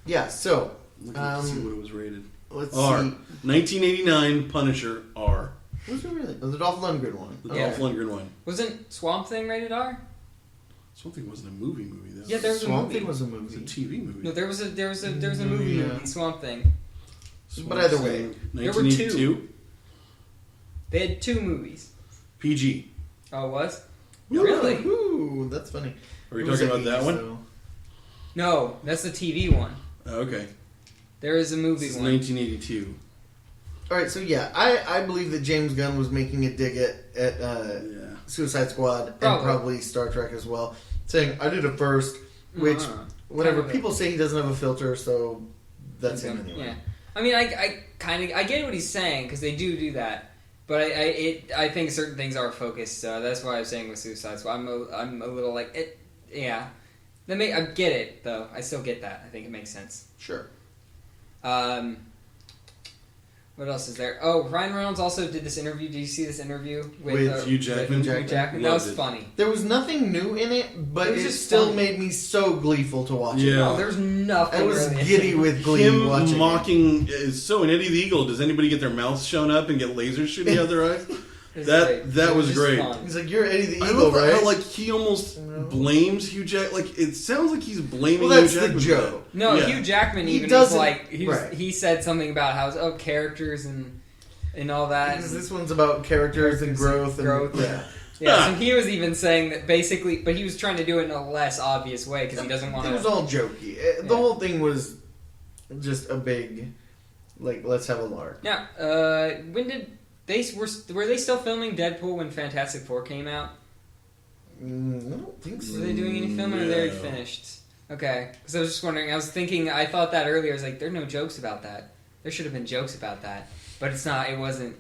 yeah. So let's see what it was rated. Let's R. see. 1989 Punisher R. Was it really? Was the Dolph Lundgren one? The Dolph Lundgren one. Wasn't Swamp Thing rated R? Swamp Thing wasn't a movie though. Yeah, there was a movie. Swamp Thing was a movie. It was a TV movie. No, there was a movie. Swamp Thing. But either way, there were two. They had two movies. PG. Oh, it was? Really? Ooh, that's funny. Are you talking about that one? Though? No, that's the TV one. Oh, okay. There is a movie this is one. 1982. All right, so yeah, I believe that James Gunn was making a dig at Suicide Squad and probably Star Trek as well, saying I did it first, which whatever people say he doesn't have a filter, so that's him anyway. Yeah, I mean, I get what he's saying because they do that, but I think certain things are focused. So that's why I'm saying with Suicide Squad, I'm a little like it. Yeah, I get it though. I still get that. I think it makes sense. Sure. What else is there? Oh, Ryan Reynolds also did this interview. Did you see this interview with Hugh Jackman? Hugh Jackman. That was funny. There was nothing new in it, but It was it just still funny. made me so gleeful to watch it. Yeah. No, there was nothing. I was really. giddy with glee Him watching mocking is so in Eddie the Eagle. Does anybody get their mouths shown up and get lasers shooting out their eyes? It was That- great. that It was just great. fun. He's like, "You're Eddie the I Eagle, love right?" how like he almost blames Hugh Jackman. Like it sounds like he's blaming Well, that's Hugh the Jackman. joke. No, Yeah. Hugh Jackman He even was doesn't- like right. he said something about how characters and all that. Because this one's about characters and growth. Yeah. Yeah, so he was even saying that basically, but he was trying to do it in a less obvious way because he doesn't want It was to. all jokey. The whole thing was just a big, like, let's have a lark. Now, when did they were they still filming Deadpool when Fantastic Four came out? I don't think so. Were they doing any filming or they already finished? Okay, because I was just wondering. I thought that earlier. I was like, there are no jokes about that. There should have been jokes about that, but it's not. It wasn't.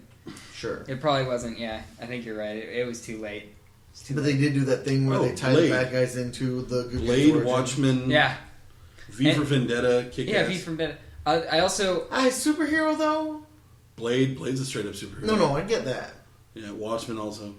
Sure. It probably wasn't. Yeah, I think you're right. It was too late. But they did do that thing where they tie Blade. the bad guys into the good guys' Blade, origin. Watchmen, Yeah, V for Vendetta, Kick yeah. Ass. V from Dead. I also. Superhero though? Blade's a straight up superhero. No, I get that. Yeah, Watchmen also.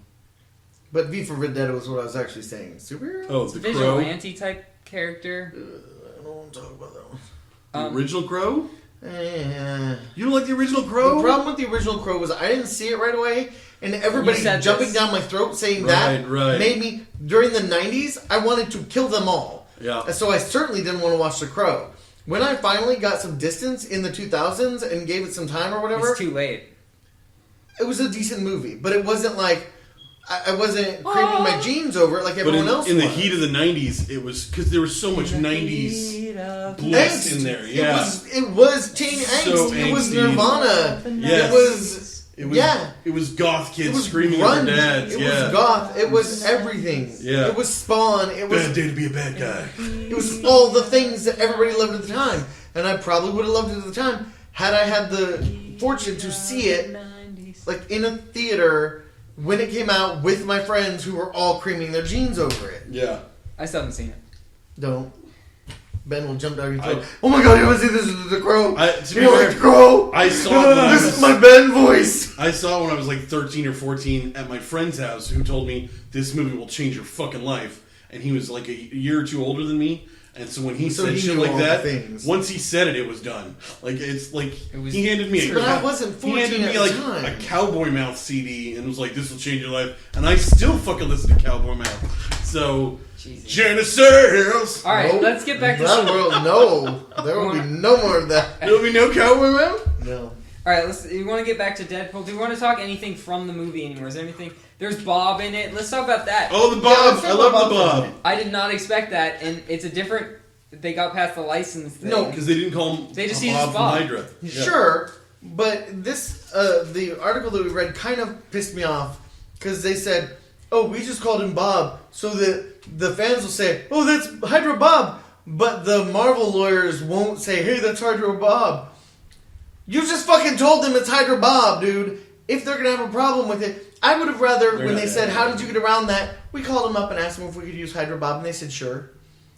But V for Vendetta was what I was actually saying. Superhero? Oh, It's a the Crow. vigilante type character. I don't want to talk about that one. The original Crow? Eh. You don't like the original Crow? The problem with the original Crow was I didn't see it right away, and everybody You said jumping this. down my throat saying Right, that right. made me, during the 90s, I wanted to kill them all. Yeah. And so I certainly didn't want to watch The Crow. When I finally got some distance in the 2000s and gave it some time or whatever, It's too late. it was a decent movie. But it wasn't like, I wasn't creeping my jeans over it like But everyone else in the was. heat of the 90s, it was because there was so much 90s bliss in there. Yeah. It was teen So angst. It was angsty. Nirvana. Yes. It was It was goth It kids was screaming grunge. at their dads. It yeah. was goth. It was everything. Yeah. It was Spawn. It was Bad day to be a bad guy. it was all the things that everybody loved at the time, and I probably would have loved it at the time had I had the fortune to see it like in a theater when it came out with my friends who were all creaming their jeans over it. Yeah. I still haven't seen it. Don't. Ben will jump down your throat. Oh my god, you want to see this is The Crow? To be You like fair, The Crow? I saw it when I This was- is my Ben voice. I saw it when I was like 13 or 14 at my friend's house who told me this movie will change your fucking life. And he was like a year or two older than me. And so when he So said he shit knew like all the that, things. once he said it, it was done. Like, it's like, It was- he handed me But I wasn't he 14 handed me at the like time. a Cowboy Mouth CD and was like, this will change your life. And I still fucking listen to Cowboy Mouth. So, Jesus. Genesis! All right, Nope. let's get back to That world. No, there will be no more of that. There'll be no Cowboy Mouth? No. All right, you want to get back to Deadpool? Do we want to talk anything from the movie anymore? Is there anything? There's Bob in it. Let's talk about that. Oh, the Yeah, Bob! let's I talk love about the Bob. Bob. I did not expect that, and it's a different. They got past the license thing. No, Because they didn't call him They just Bob used from Bob. Hydra. Yeah. Sure, but this the article that we read kind of pissed me off because they said, "Oh, we just called him Bob," so that the fans will say, "Oh, that's Hydra Bob," but the Marvel lawyers won't say, "Hey, that's Hydra Bob." You just fucking told them it's Hydra Bob, dude. If they're gonna have a problem with it, I would have rather They're when not- they said, "How did you get around that?" We called them up and asked them if we could use Hydra Bob, and they said, "Sure,"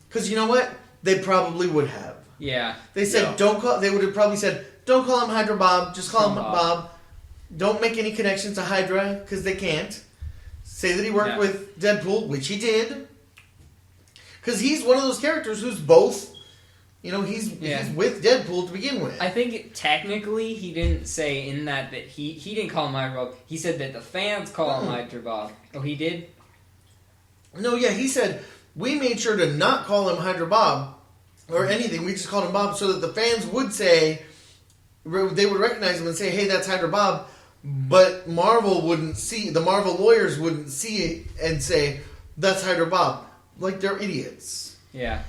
because you know what? They probably would have. Yeah. They said, Yeah. don't call. They would have probably said, don't call him Hydra Bob. Just call him Bob. Bob. Don't make any connections to Hydra because they can't. Say that he worked Yeah. with Deadpool, which he did. Because he's one of those characters who's both. You know, he's with Deadpool to begin with. I think technically he didn't say in that he didn't call him Hydra Bob. He said that the fans call him Hydra Bob. Oh, he did? No, yeah, he said we made sure to not call him Hydra Bob or anything. We just called him Bob so that the fans would say they would recognize him and say, "Hey, that's Hydra Bob." But Marvel wouldn't see, the Marvel lawyers wouldn't see it and say, "That's Hydra Bob." Like they're idiots. Yeah.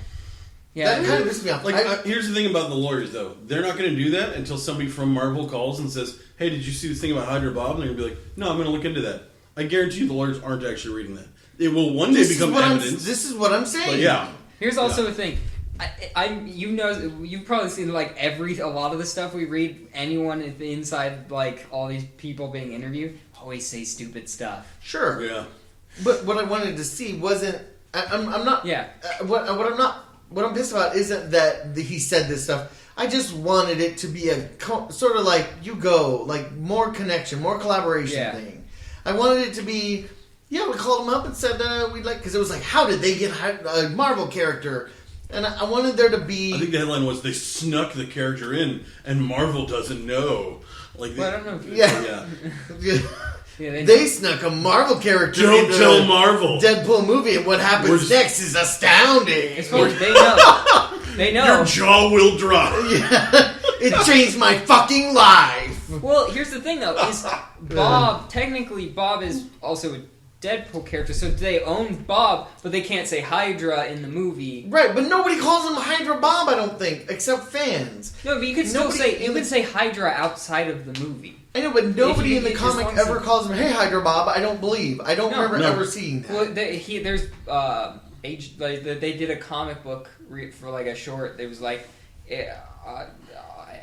That Yeah. kind of pissed me off. Like, here's the thing about the lawyers, though. They're not going to do that until somebody from Marvel calls and says, "Hey, did you see this thing about Hydra Bob?" And they're going to be like, "No, I'm going to look into that." I guarantee you the lawyers aren't actually reading that. It will one day become evidence. This is what I'm saying. But yeah. Here's also a thing. You've probably seen like a lot of the stuff we read. Anyone inside like all these people being interviewed always say stupid stuff. Sure. Yeah. But what I wanted to see wasn't. I'm not. Yeah. What I'm not what I'm pissed about isn't that he said this stuff. I just wanted it to be a sort of like like more connection, more collaboration thing. I wanted it to be, we called him up and said we'd like, because it was like, how did they get a Marvel character? And I wanted there to be. I think the headline was they snuck the character in, and Marvel doesn't know. Like, well, I don't know. They snuck a Marvel character. Don't tell Marvel. Deadpool movie, and what happens next is astounding. It's funny, they know. They know. Your jaw will drop. Yeah. It changed my fucking life. Well, here's the thing, though, is Bob, technically Bob is also a Deadpool character, so they own Bob, but they can't say Hydra in the movie. Right, but nobody calls him Hydra Bob, I don't think, except fans. No, but you could still say Hydra outside of the movie. I know, but nobody in the comic ever calls him, hey, Hydra Bob. I don't believe. I don't remember ever seeing that. Well, they did a comic book for like a short. It was like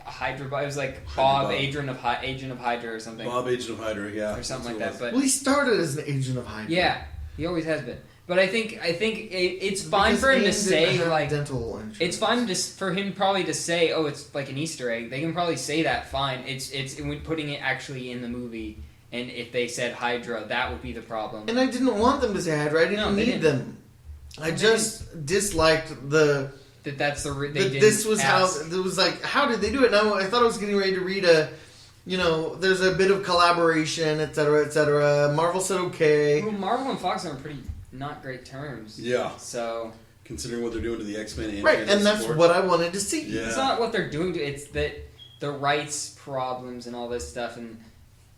Hydra. It was like Bob, Agent of Hydra or something. Bob, Agent of Hydra, yeah, or something like that. But he started as an Agent of Hydra. Yeah, he always has been. But I think it's fine for him to say like dental insurance. It's fine for him probably to say, oh, it's like an Easter egg. They can probably say that fine. It's when putting it actually in the movie. And if they said Hydra, that would be the problem. And I didn't want them to say Hydra. I didn't need them. I just disliked that's the this was ask. How it was like. How did they do it? Now I thought I was getting ready to read there's a bit of collaboration, etc., etc. Marvel said okay. Well, Marvel and Fox are on pretty not great terms. Yeah. So considering what they're doing to the X-Men and right, and that's what I wanted to see. Yeah. It's not what they're doing. It's that the rights problems and all this stuff, and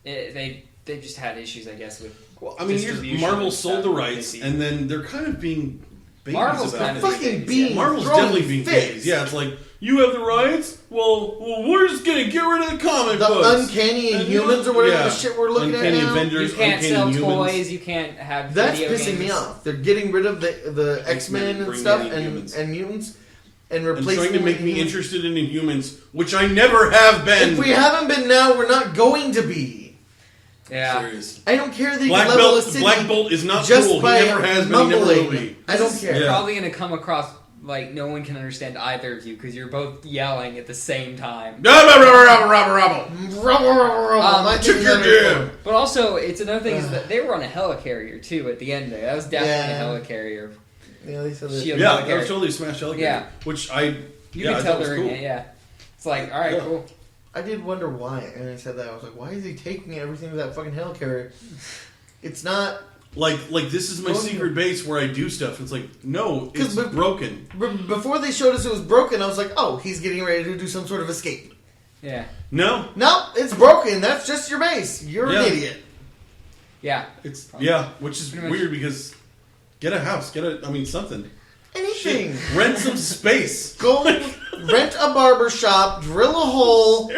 they just had issues, I guess, with. Well, I mean, Marvel sold the rights, and then they're kind of being babies Marvel's about kind it. of fucking being Marvel's definitely being babies. Yeah, it's like, you have the rights? Well, we're just gonna get rid of the comic books. The Uncanny Inhumans or whatever the shit we're looking Uncanny at now. Avengers, you can't Uncanny sell Humans. toys. You can't have. That's video pissing games. me off. They're getting rid of the X-Men and stuff and mutants and replacing trying to them make with me humans. interested in Inhumans, which I never have been. If we haven't been now, we're not going to be. Yeah. Serious. I don't care that you Black level Bolt, a city Black Bolt is not just cool. He by never has been. He never will be. I don't care. You're probably going to come across like no one can understand either of you because you're both yelling at the same time. I took your jam. But also, it's another thing is that they were on a helicarrier too at the end there. That was definitely a helicarrier. Yeah, they said that. Yeah, that was totally a smash helicarrier. Yeah. Which You can tell they're in it, yeah. It's like, alright, cool. I did wonder why, and I said that. I was like, why is he taking everything to that fucking helicarrier? It's not... Like this is my secret base where I do stuff. It's like, no, it's broken. Before they showed us it was broken, I was like, oh, he's getting ready to do some sort of escape. Yeah. No, it's broken. That's just your base. You're an idiot. Yeah. Which is weird because get a house, something. Anything. Shit. Rent some space. Go rent a barber shop, drill a hole,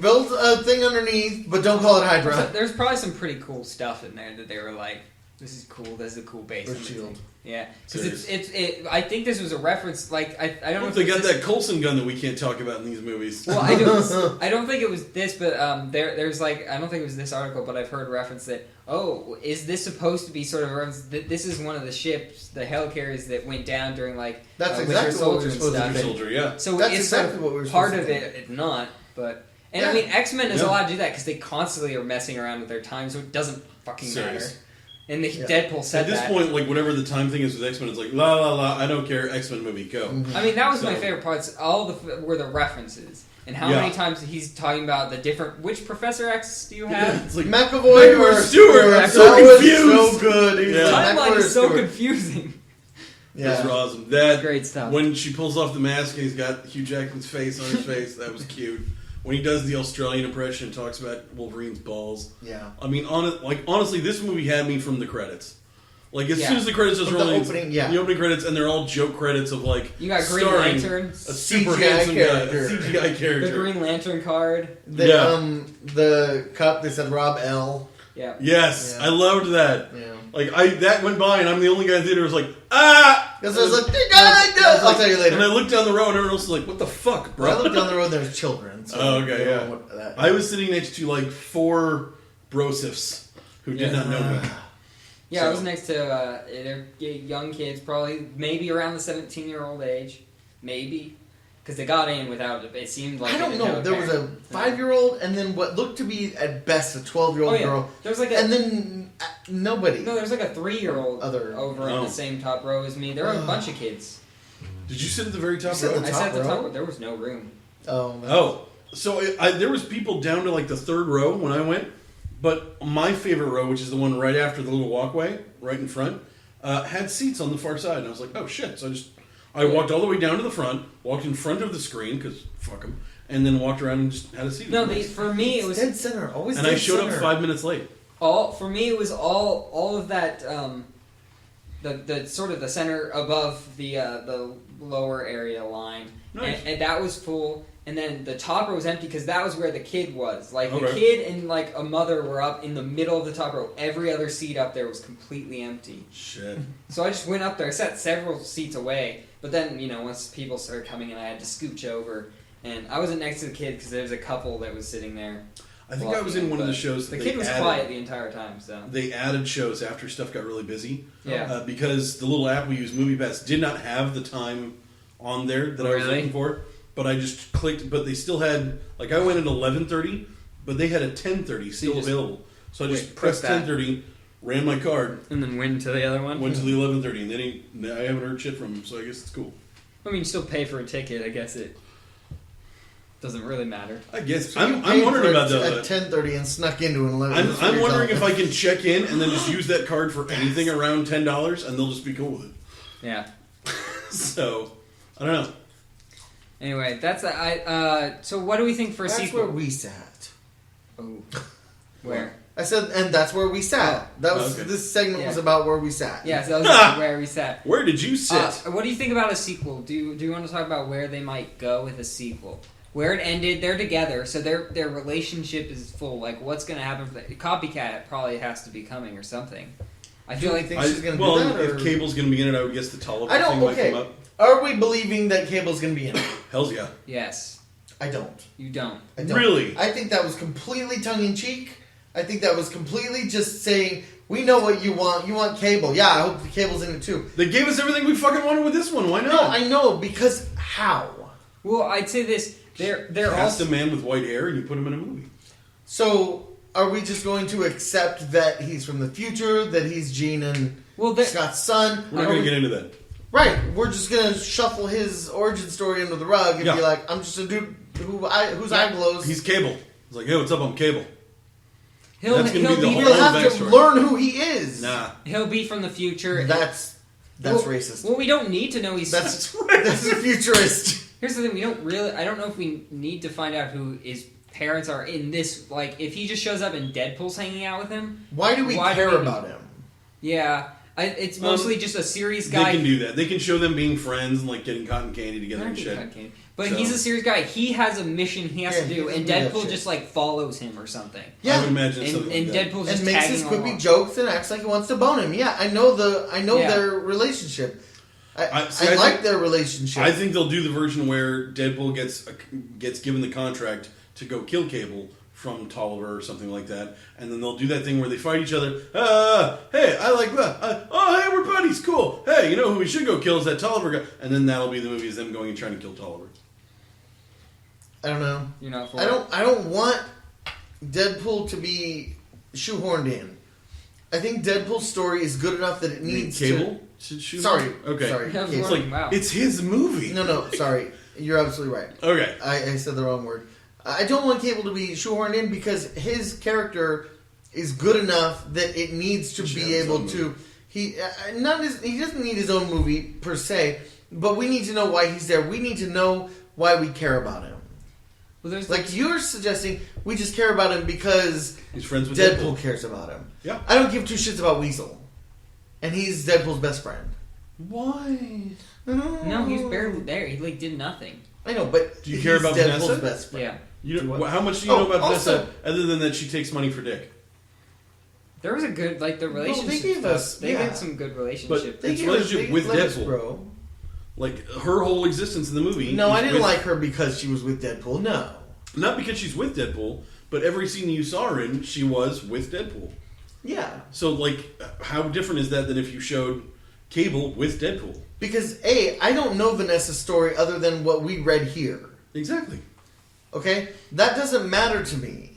build a thing underneath, but don't call it Hydra. There's probably some pretty cool stuff in there that they were like, this is cool, this is a cool base. Or Shield. Yeah. Because I think this was a reference, like, I don't know if they got that Coulson gun that we can't talk about in these movies. Well, I don't think it was this, but there's like, I don't think it was this article, but I've heard reference that, oh, is this supposed to be sort of a reference that this is one of the ships, the helicarriers that went down during like that's Winter exactly Soldier what we were supposed and stuff. Winter Soldier, yeah. So that's it's exactly what we were part supposed of to it, it's not, but... And yeah. I mean, X-Men is allowed to do that because they constantly are messing around with their time, so it doesn't fucking matter. And Deadpool said that. At this point, like, whatever the time thing is with X-Men, it's like, la la la, I don't care, X-Men movie, go. Mm-hmm. I mean, that was my favorite parts. Were the references. And how many times he's talking about the different... Which Professor X do you have? It's like, McAvoy or Stewart. I'm so confused. Was so good. The timeline is so confusing. Yeah. Those were awesome. That, great stuff. When she pulls off the mask and he's got Hugh Jackman's face on his face, that was cute. When he does the Australian impression and talks about Wolverine's balls. Yeah. I mean, honestly, this movie had me from the credits. Like, as soon as the credits just rolling, the opening credits, and they're all joke credits of, like, you got Green Lantern, a super handsome guy, a CGI character. The Green Lantern card. The cup, they said Rob L. Yeah. Yes, I loved that. Yeah. Like, that went by, and I'm the only guy in the theater who was like, ah! Because I was like, I'll tell you later. And I looked down the road, and everyone else was like, what the fuck, bro? Well, I looked down the road, there's children. So okay, I was sitting next to, like, 4 brosifs who did not know me. Yeah, So- I was next to they're young kids, probably maybe around the 17-year-old age, maybe, because they got in without it. It seemed like I don't know. There was a 5-year-old and then what looked to be at best a 12-year-old girl. There was like and then nobody. No, there was like a 3-year-old over in Oh. the same top row as me. There were a bunch of kids. Did you sit at the very top You sit row? at the I top sat at the top row? row. There was no room. Oh, so there was people down to like the third row when I went, but my favorite row, which is the one right after the little walkway, right in front, had seats on the far side, and I was like, oh shit! So I walked all the way down to the front, walked in front of the screen because fuck them, and then walked around and just had a seat. No, for me it was dead center. Always. And dead I showed center. up 5 minutes late. for me it was all of that the sort of the center above the lower area line, Nice. and that was full. And then the top row was empty because that was where the kid was. Like the Okay. kid and like a mother were up in the middle of the top row. Every other seat up there was completely empty. Shit. So I just went up there. I sat several seats away. But then once people started coming in, I had to scooch over. And I wasn't next to the kid because there was a couple that was sitting there. I think I was in one of the shows that the they kid was added. quiet the entire time. So They added shows after stuff got really busy. Yeah. Because the little app we use, MoviePass, did not have the time on there that I was Really? looking for. But I just clicked. But they still had, like, I went at 11:30, but they had a 10:30 still just- available. So I just Wait, pressed click that. 10:30, ran my card, and then went to the other one. went to the 11:30, and then I haven't heard shit from him. So I guess it's cool. I mean, you still pay for a ticket. I guess it doesn't really matter. I guess So I'm you paid wondering for about it that. at 10:30 and snuck into an 11. I'm wondering if I can check in and then just use that card for anything around $10, and they'll just be cool with it. Yeah. So I don't know. Anyway, that's so what do we think for a That's sequel? where we sat. Oh, where? I said, and that's where we sat. That was okay. This segment Yeah. was about where we sat. Yeah, so that was where we sat. Where did you sit? What do you think about a sequel? Do you want to talk about where they might go with a sequel? Where it ended, they're together, so their relationship is full. Like, what's going to happen? Copycat probably has to be coming or something. I feel like think she's going to well, do that? if or- Cable's going to be in it, I would guess the Tolliver I don't. thing might Okay. come up. Are we believing that Cable's going to be in it? Hell's yeah. yes, I don't. you don't. I don't. Really? I think that was completely tongue in cheek. I think that was completely just saying, we know what you want. You want Cable. Yeah, I hope the Cable's in it too. They gave us everything we fucking wanted with this one. Why not? No, I know, because how? Well, I'd say this. They're Cast also a man with white hair and you put him in a movie. So, are we just going to accept that he's from the future, that he's Gene and Scott's son? We're not going to get into that. Right, we're just going to shuffle his origin story under the rug and be like, I'm just a dude whose eye glows. He's Cable. He's like, hey, what's up? I'm Cable. he'll That's gonna be the We'll whole have to backstory. learn who he is. Nah. he'll be from the future. That's racist. Well, we don't need to know he's. That's a futurist. Here's the thing: we don't really. I don't know if we need to find out who his parents are in this. Like, if he just shows up and Deadpool's hanging out with him. Why do we care about him? Yeah, it's mostly just a serious guy. They can do that. They can show them being friends and like getting cotton candy together and shit. But So- he's a serious guy. He has a mission he has to he do, doesn't and do that Deadpool shit. just like follows him or something. Yeah, I would imagine And, something and like that. Deadpool's just and makes tagging his quippy along. jokes and acts like he wants to bone him. Yeah, I know Yeah. their relationship. I think- like their relationship. I think they'll do the version where Deadpool gets given the contract to go kill Cable from Tolliver or something like that, and then they'll do that thing where they fight each other. Hey, I like that. Oh, hey, we're buddies. Cool. Hey, you know who we should go kill is that Tolliver guy, and then that'll be the movie is them going and trying to kill Tolliver. I don't know. You're not for I it. don't want Deadpool to be shoehorned in. I think Deadpool's story is good enough that it needs Cable? Sorry. Okay. Sorry. Yeah, Cable. It's like Wow. it's his movie. No, sorry. You're absolutely right. Okay. I said the wrong word. I don't want Cable to be shoehorned in because his character is good enough that it needs to He should be have his able own to. He doesn't need his own movie per se, but we need to know why he's there. We need to know why we care about him. Well, there's Like you're suggesting, we just care about him because He's friends with Deadpool cares about him. Yeah. I don't give two shits about Weasel, and he's Deadpool's best friend. Why? no, he's barely there. He like did nothing. I know, but Do you care about Deadpool's Vanessa? best friend. Yeah. You know, what? how much do you know about also- Vanessa other than that she takes money for dick? There was a good the they relationship. gave stuff. us- They yeah. did some good relationship. But- It's gave us- relationship with let us Deadpool. grow. Like her whole existence in the movie. No, is I didn't with- like her because she was with Deadpool. No. Not because she's with Deadpool, but every scene you saw her in, she was with Deadpool. Yeah. So, like, how different is that than if you showed Cable with Deadpool? Because, I don't know Vanessa's story other than what we read here. Exactly. Okay? That doesn't matter to me.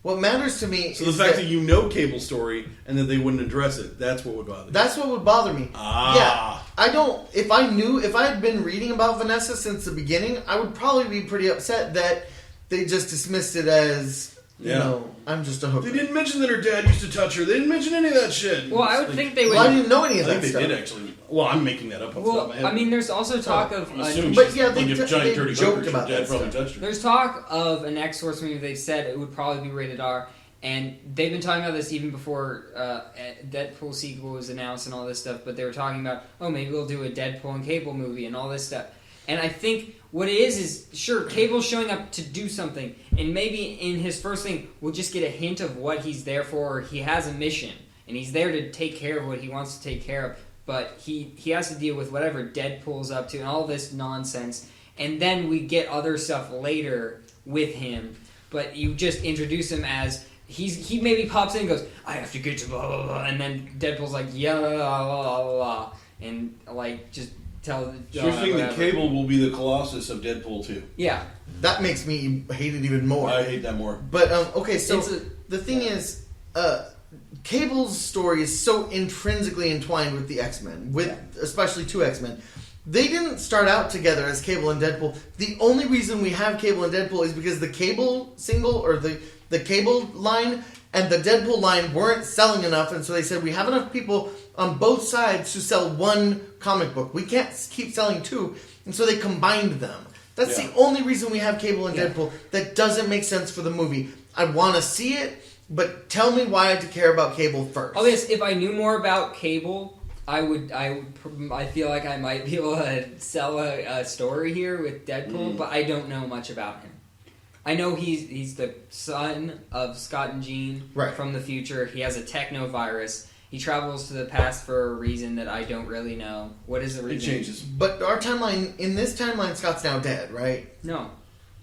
What matters to me So the fact that you know Cable's story and that they wouldn't address it, that's what would bother you. That's what would bother me. Ah. Yeah. I don't... If I had been reading about Vanessa since the beginning, I would probably be pretty upset that they just dismissed it as, you know, I'm just a hooker. They didn't mention that her dad used to touch her. They didn't mention any of that shit. Well, I would think they would. Well, I didn't know any of I that think stuff. they did actually. Well, I'm making that up off the top of my head. I mean, there's also talk of... I'm assuming but she's yeah, like a giant they dirty joked hooker. about Her dad that probably stuff. touched her. There's talk of an X-Force movie. They said it would probably be rated R. And they've been talking about this even before Deadpool sequel was announced and all this stuff. But they were talking about, maybe we'll do a Deadpool and Cable movie and all this stuff. And I think what it is sure, Cable's showing up to do something. And maybe in his first thing, we'll just get a hint of what he's there for. Or he has a mission. And he's there to take care of what he wants to take care of. But he has to deal with whatever Deadpool's up to and all this nonsense. And then we get other stuff later with him. But you just introduce him as... He maybe pops in and goes, I have to get to blah, blah, blah. And then Deadpool's like, yeah, blah, blah, blah. And, like, just tell... So you're saying that Cable will be the Colossus of Deadpool 2? Yeah. That makes me hate it even more. I hate that more. But, okay, so the thing is... Cable's story is so intrinsically entwined with the X-Men, especially 2 X-Men. They didn't start out together as Cable and Deadpool. The only reason we have Cable and Deadpool is because the Cable single, or the Cable line and the Deadpool line weren't selling enough, and so they said, we have enough people on both sides to sell 1 comic book. We can't keep selling 2, and so they combined them. That's the only reason we have Cable and Deadpool. That doesn't make sense for the movie. I want to see it, but tell me why I have to care about Cable first. Oh, yes, if I knew more about Cable... I feel like I might be able to sell a story here with Deadpool, but I don't know much about him. I know he's the son of Scott and Jean from the future. He has a techno-virus. He travels to the past for a reason that I don't really know. What is the reason? It changes. But in this timeline, Scott's now dead, right? No.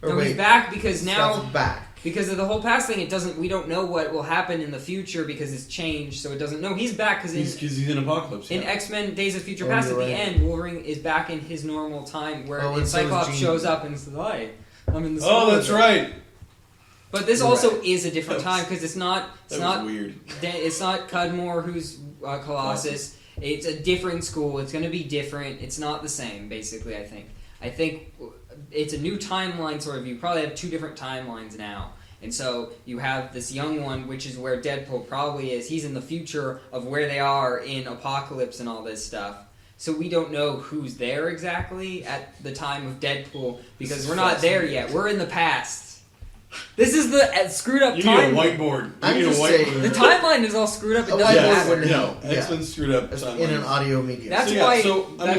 Or he's back because now... Scott's back. Because of the whole past thing, we don't know what will happen in the future because it's changed, so it doesn't know. He's back because he's in Apocalypse. In X-Men Days of Future Past, at the end, Wolverine is back in his normal time where Cyclops shows up and says, hi, I'm in the story. Oh, that's right. But this also is a different time because it's not weird. It's not Cudmore who's Colossus. It's a different school. It's going to be different. It's not the same, basically, I think it's a new timeline sort of. You probably have 2 different timelines now. And so you have this young one, which is where Deadpool probably is. He's in the future of where they are in Apocalypse and all this stuff. So we don't know who's there exactly at the time of Deadpool because we're not there yet. We're in the past. This is the screwed up timeline. You need a whiteboard. Saying, the timeline is all screwed up. It doesn't matter. No, X-Men's screwed up. In an audio medium. That's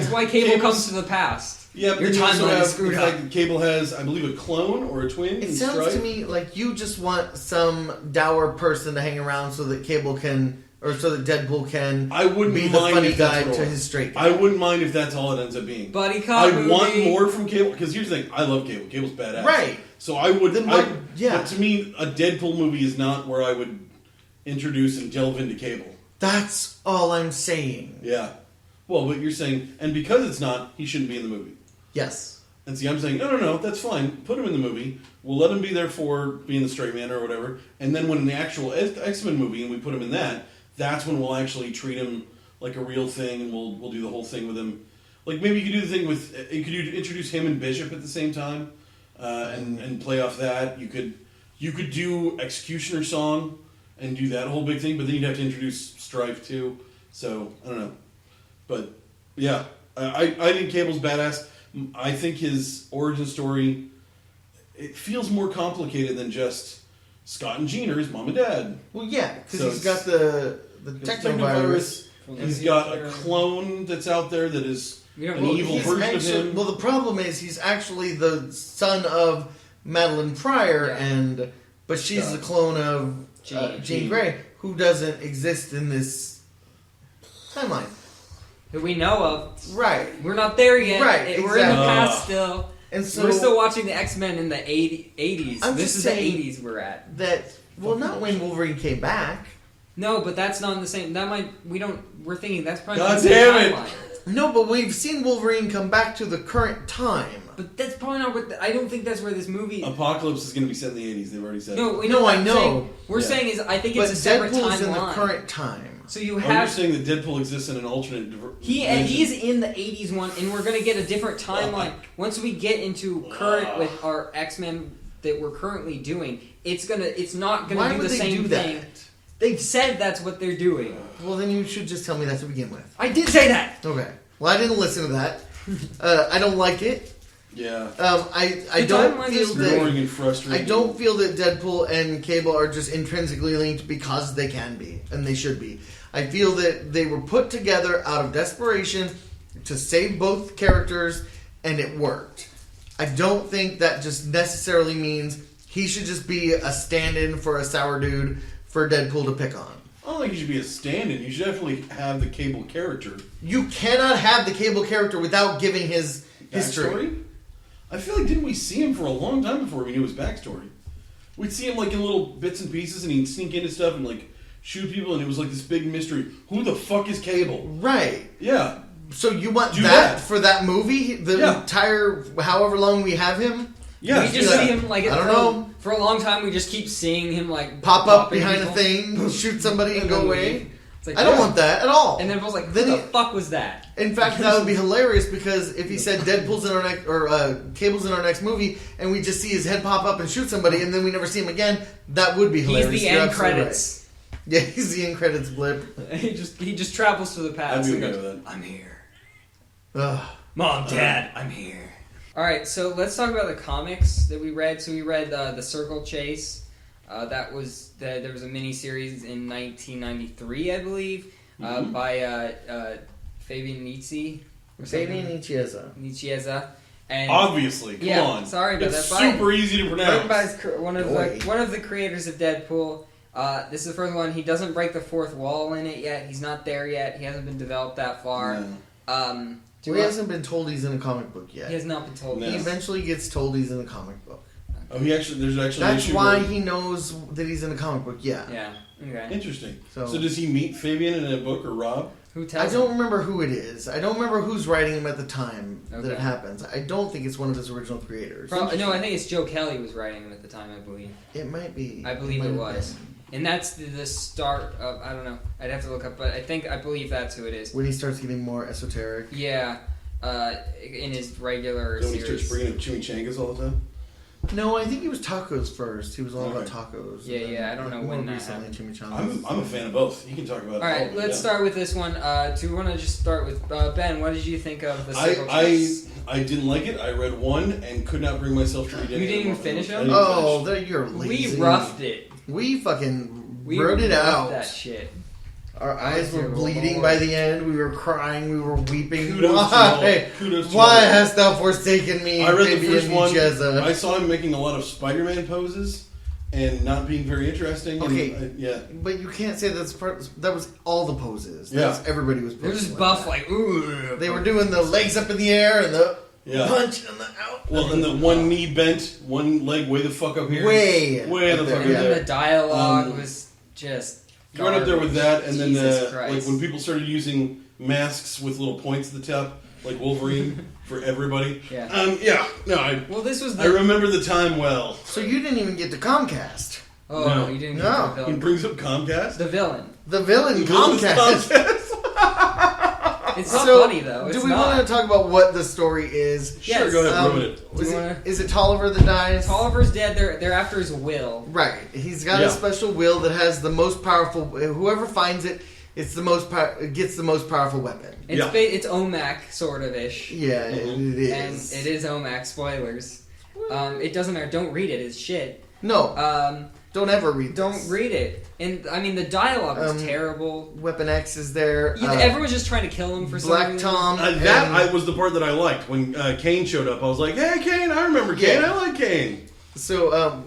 why Cable comes to the past. Yeah, but your timeline is screwed up. Cable has, I believe, a clone or a twin. It sounds to me like you just want some dour person to hang around so that Cable can, or so that Deadpool can be the funny guy to his straight guy. I wouldn't mind if that's all it ends up being. Buddy cop movie. I want more from Cable, because here's the thing, I love Cable. Cable's badass. Right. So I would, yeah. But to me, a Deadpool movie is not where I would introduce and delve into Cable. That's all I'm saying. Yeah. Well, but you're saying, and because it's not, he shouldn't be in the movie. Yes. And see, I'm saying, no, that's fine. Put him in the movie. We'll let him be there for being the straight man or whatever. And then when in the actual X-Men movie, and we put him in that's when we'll actually treat him like a real thing, and we'll do the whole thing with him. Like, maybe you could do the thing with, introduce him and Bishop at the same time, and play off that. You could do Executioner Song and do that whole big thing, but then you'd have to introduce Strife too. So, I don't know. But, yeah. I think Cable's badass. I think his origin story, it feels more complicated than just Scott and Jean or his mom and dad. Well, yeah, because he's got the technovirus. He's got a clone that's out there that is an evil version of him. Well, the problem is he's actually the son of Madeline Pryor, but she's the clone of Jean Grey, who doesn't exist in this timeline. Who we know of. Right. We're not there yet. Right, We're in the past still. And so we're still watching the X-Men in the 80s. This is the 80s we're at. Not when Wolverine came back. No, but that's not in the same. We're thinking that's probably not God the same damn it. timeline. No, but we've seen Wolverine come back to the current time. But that's probably not what. I don't think that's where this movie. Apocalypse is going to be set in the 80s. They've already said. No, it. we know. No, what I I'm know. saying. We're Yeah. saying is I think But it's a separate Deadpool's timeline. in the current time. So you Oh, you're have saying that Deadpool exists in an alternate dimension. he's in the 80s one, and we're gonna get a different timeline once we get into current with our X-Men that we're currently doing. It's not gonna Why do would the they same do thing. that? They've said that's what they're doing. Well, then you should just tell me that to begin with. I did say that. Okay. Well, I didn't listen to that. I don't like it. Yeah. I The don't timelines feel are Boring that. and frustrating. I don't feel that Deadpool and Cable are just intrinsically linked because they can be and they should be. I feel that they were put together out of desperation to save both characters, and it worked. I don't think that just necessarily means he should just be a stand-in for a sour dude for Deadpool to pick on. I don't think you should be a stand-in. You should definitely have the Cable character. You cannot have the Cable character without giving his history. Backstory? I feel like didn't we see him for a long time before we knew his backstory? We'd see him like in little bits and pieces, and he'd sneak into stuff and like shoot people, and it was like this big mystery. Who the fuck is Cable? Right. Yeah. So you want Do that that. for that movie? The Yeah. entire, however long we have him? Yeah. We just do see that. him like I don't know. For a long time, we just keep seeing him like Pop up popping behind people. a thing, shoot somebody and go then away? leave. It's like, I don't yeah. want that at all. And then it was like, Then who the he- fuck was that? In fact, that would be hilarious because if he said Deadpool's in our next, or Cable's in our next movie, and we just see his head pop up and shoot somebody, and then we never see him again, that would be He's hilarious. the You're end absolutely credits. right. Yeah, he's the end credits blip. He just travels to the I'd past. be and okay goes, with that. I'm here. Ugh. Mom, Dad, I'm here. All right, so let's talk about the comics that we read. So we read The Circle Chase. There was a mini series in 1993, I believe, by Fabian Nietzsche. Fabian Nicieza. And Obviously, come yeah, on. sorry about it's that. super easy to written pronounce. by one of the creators of Deadpool. This is the first one. He doesn't break the fourth wall in it yet. He's not there yet. He hasn't been developed that far. No. He hasn't been told he's in a comic book yet. He has not been told. No. He eventually gets told he's in a comic book. Oh, there's actually an That's issue why where- he knows that he's in a comic book, yeah. Yeah. Okay. Interesting. So- So does he meet Fabian in a book or Rob? Who I tells don't him? remember who it is. I don't remember who's writing him at the time that Okay. it happens. I don't think it's one of his original creators. No, I think it's Joe Kelly was writing him at the time. I believe. It might be. I believe might it have was. been. And that's the start of. I don't know. I'd have to look up, but I believe that's who it is. When he starts getting more esoteric. Yeah. In his regular Then he starts series. bringing up chimichangas all the time? No, I think he was tacos first. He was all about Okay. tacos. Yeah, and then, yeah, I don't know more when that recently, chimichangas. I'm a fan of both. You can talk about All right, it. let's start with this one. Do we want to just start with Ben? What did you think of the Circle I Chase? didn't like it. I read one and could not bring myself to read any You didn't more. even finish I them? didn't Oh, finish. you're lazy. We roughed it. We fucking We wrote it roughed out. that shit. Our eyes were Dear bleeding Lord. by the end. We were crying. We were weeping. Kudos to Why? y'all. Kudos to Why y'all. hast thou forsaken me? I read the Fabian first one. Nicieza? I saw him making a lot of Spider-Man poses and not being very interesting. and Okay. yeah. But you can't say that's part. That was all the poses. Yeah. That's everybody was. They're posing just like buff, that. like, ooh. They were doing the legs up in the air and the Yeah. punch and the out. Well, and the one knee bent, one leg way the fuck up here. Way the up fuck there, And up then there. the dialogue Um, was just. Right up there with that, and then Jesus like Christ. when people started using masks with little points at the top, like Wolverine for everybody. Yeah. Well, this was the. I remember the time well. So you didn't even get to Comcast. Oh, No. you didn't No. get the He villain. brings up Comcast. The villain. The villain Villainous Comcast. It's not So, funny, though. It's do we not. want to talk about what the story is? Yes. Sure, go ahead, ruin it. Do you wanna- Is it Tolliver that dies? Tolliver's dead. They're after his will. Right. He's got Yeah. a special will that has the most powerful. Whoever finds it, it's the most gets the most powerful weapon. It's Yeah. It's OMAC sort of ish. Yeah, it And is. it is OMAC. Spoilers. It doesn't matter. Don't read it. It's shit. No, don't ever read. Don't this. read it. And I mean, the dialogue was terrible. Weapon X is there. Everyone's just trying to kill him for some Black reason. Tom. That was the part that I liked when Kane showed up. I was like, "Hey, Kane! I remember Kane. Yeah. I like Kane." So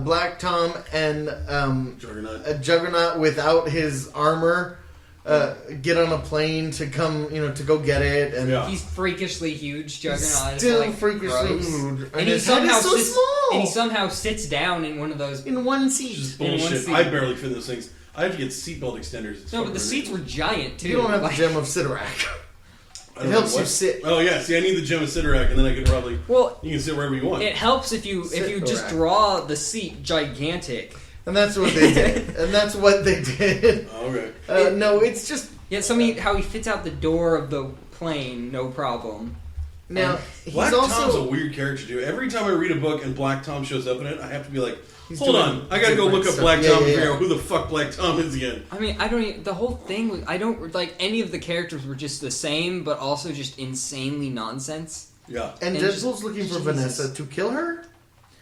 Black Tom and Juggernaut. a Juggernaut without his armor get on a plane to come, to go get it, and Yeah. He's freakishly huge. Juggernaut is still like freakishly gross. huge, And he his head somehow is so sits. small. And he somehow sits down in one of those. in one seat. Just in one bullshit. scene. I barely fit those things. I have to get seatbelt extenders. It's No, but fucking the seats were giant too. You don't have Like- the gem of Sidorak. I It don't helps know you what- sit. Oh yeah, see, I need the gem of Sidorak, and then I can probably. Well, You can sit wherever you want. it helps if you just Sidorak. draw the seat gigantic. And that's what they did. And that's what they did. Okay. No, it's just... Yeah, how he fits out the door of the plane, no problem. Now, he's Black Tom's a also... weird character too. Every time I read a book and Black Tom shows up in it, I have to be like, He's hold doing on, I gotta go look up different Black stuff. Tom and Yeah, figure yeah. out who the fuck Black Tom is again. I mean, I don't even... The whole thing was... I don't... Like, any of the characters were just the same, but also just insanely nonsense. Yeah. And And Deadpool's just- looking for Jesus. Vanessa to kill her?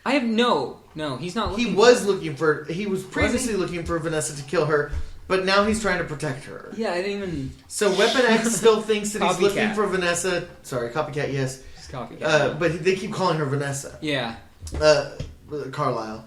I have no, he's not looking He for was her. looking for... He was previously looking for Vanessa to kill her, but now he's trying to protect her. Yeah, I didn't even... So Weapon X still thinks that he's Copycat. looking for Vanessa. Sorry, copycat, yes. Just copy. But they keep calling her Vanessa. Yeah. Carlisle.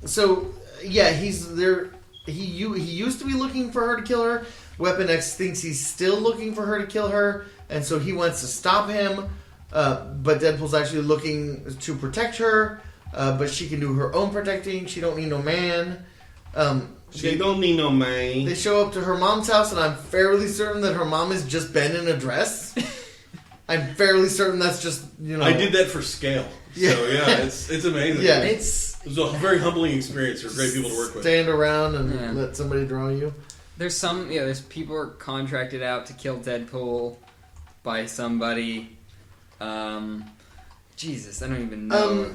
So yeah, he's there. He used to be looking for her to kill her. Weapon X thinks he's still looking for her to kill her, and so he wants to stop him. But Deadpool's actually looking to protect her. But she can do her own protecting. She don't need no man. She don't need no man. They show up to her mom's house, and I'm fairly certain that her mom has just been in a dress. I'm fairly certain that's just, I did that for scale. Yeah. So yeah, it's amazing. Yeah. It was a very humbling experience. They're great people to work with. Stand around and Yeah. let somebody draw you. There's people who are contracted out to kill Deadpool by somebody. Jesus, I don't even know.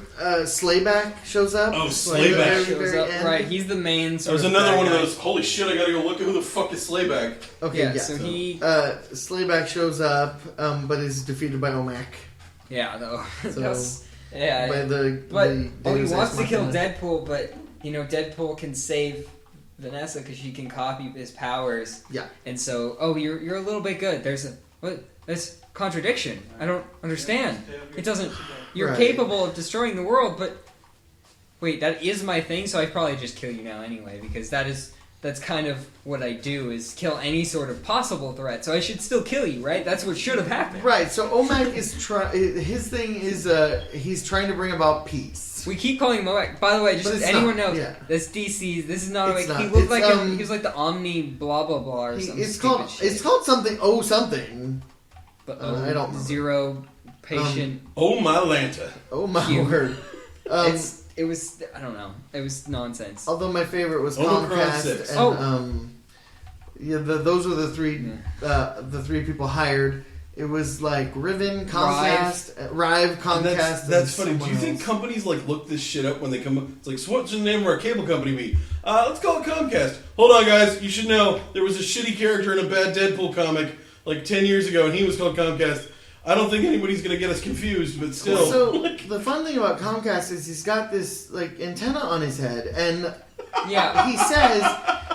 Slayback shows up. Oh, Slayback Slayback shows up. Right, he's the main. There was another one of those. Holy shit! I gotta go look at who the fuck is Slayback. Okay, Yeah, yeah. so he. Slayback shows up, but is defeated by Omak. Yeah, though. So, yeah. by the But he Deus wants Ex to kill Machina. Deadpool, but Deadpool can save Vanessa because she can copy his powers. Yeah. And so, you're a little bit good. There's contradiction. I don't understand. It doesn't. You're Right. capable of destroying the world, but wait, that is my thing. So I probably just kill you now anyway because that's kind of what I do is kill any sort of possible threat. So I should still kill you, right? That's what should have happened. Right. So Omak is his thing is he's trying to bring about peace. We keep calling him Omek. By the way, just But so it's anyone not, knows, yeah. this DC. This is not It's Omek. He not. looked It's, like he was like the Omni blah blah blah or something. It's called something. Oh, something. But, I don't remember. zero patient. Oh my Lanta. Oh my Cute. word. It was I don't know. It was nonsense. Although my favorite was Omicron Comcast 6. and those were the three people hired. It was like Riven, Comcast, Rive, Comcast. and That's funny. Do you someone think else. companies look this shit up when they come up? It's like, so what's the name of our cable company be? Let's call it Comcast. Hold on, guys. You should know there was a shitty character in a bad Deadpool comic 10 years ago, and he was called Comcast. I don't think anybody's gonna get us confused, but still. So the fun thing about Comcast is he's got this antenna on his head, and Yeah, he says,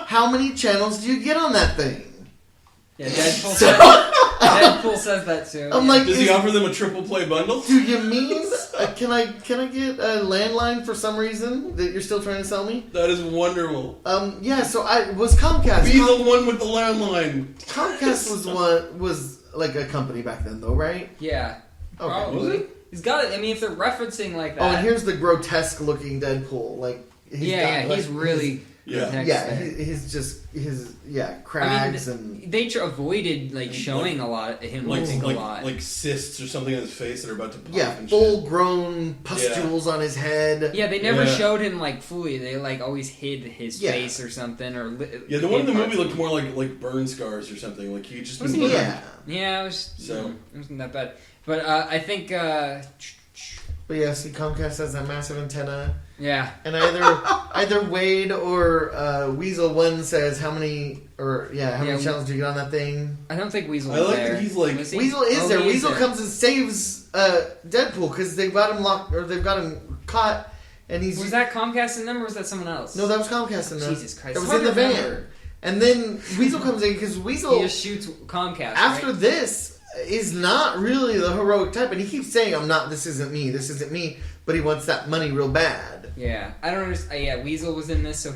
"How many channels do you get on that thing?" yeah. Deadpool, So- Deadpool says that too. I'm yeah. like, Does he offer them a triple play bundle? Do you mean can I get a landline for some reason that you're still trying to sell me? That is wonderful. Yeah. So I was Comcast. Be the one with the landline. Comcast was like a company back then, though, right? Yeah, Okay. probably. Was it? He's got it. I mean, if they're referencing like that. Oh, and here's the grotesque looking Deadpool. he's really. Yeah. Crags and They avoided showing a lot of him losing a lot. like cysts or something on his face that are about to pop and full shit. grown pustules on his head. Yeah, they never Yeah. showed him fully. They always hid his Yeah. face or something. Or Yeah, the one in the hid movie parts looked of more like burn scars or something. Like he just been Wasn't he- burned. Yeah. Yeah, it was. So- It wasn't that bad. But I think. But yeah, see, Comcast has that massive antenna, Yeah. and either Wade or Weasel One says how many channels do you get on that thing? I don't think Weasel I was like there. that he's like- Was he? Weasel is Oh, there. he is Weasel there. comes and saves Deadpool because they've got him locked or they've got him caught, and he's Was that Comcast in them or was that someone else? no, that was Comcast in there. Jesus Christ. That was Hard in the to van, remember. and then Weasel comes in because He Weasel just shoots Comcast. after right? this is not really the heroic type, and he keeps saying, "I'm not. This isn't me," but he wants that money real bad. Yeah. I don't understand. Yeah, Weasel was in this, so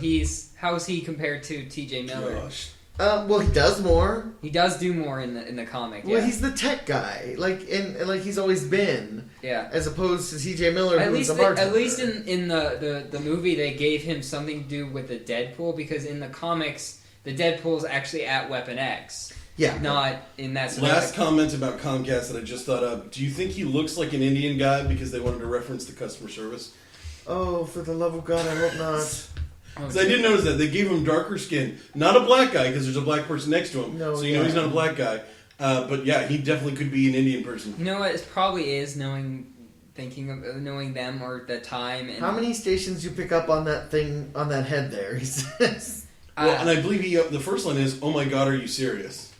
how is he compared to TJ Miller? Gosh. Well, he does more. He does do more in the comic. Well, Yeah. he's the tech guy, like he's always been. Yeah. As opposed to C.J. Miller, who's a bartender. At least in the movie, they gave him something to do with the Deadpool, because in the comics, the Deadpool's actually at Weapon X. Yeah. Not in that sort Last comment about Comcast that I just thought of. Do you think he looks like an Indian guy because they wanted to reference the customer service? Oh, for the love of God, I hope not. Because I did notice that. They gave him darker skin. Not a black guy, because there's a black person next to him. No, so you know he's not a black guy. But yeah, he definitely could be an Indian person. You know what? It probably is knowing them or the time. And How many stations you pick up on that thing, on that head there, he says. Well, and I believe the first line is, "Oh my God, are you serious?"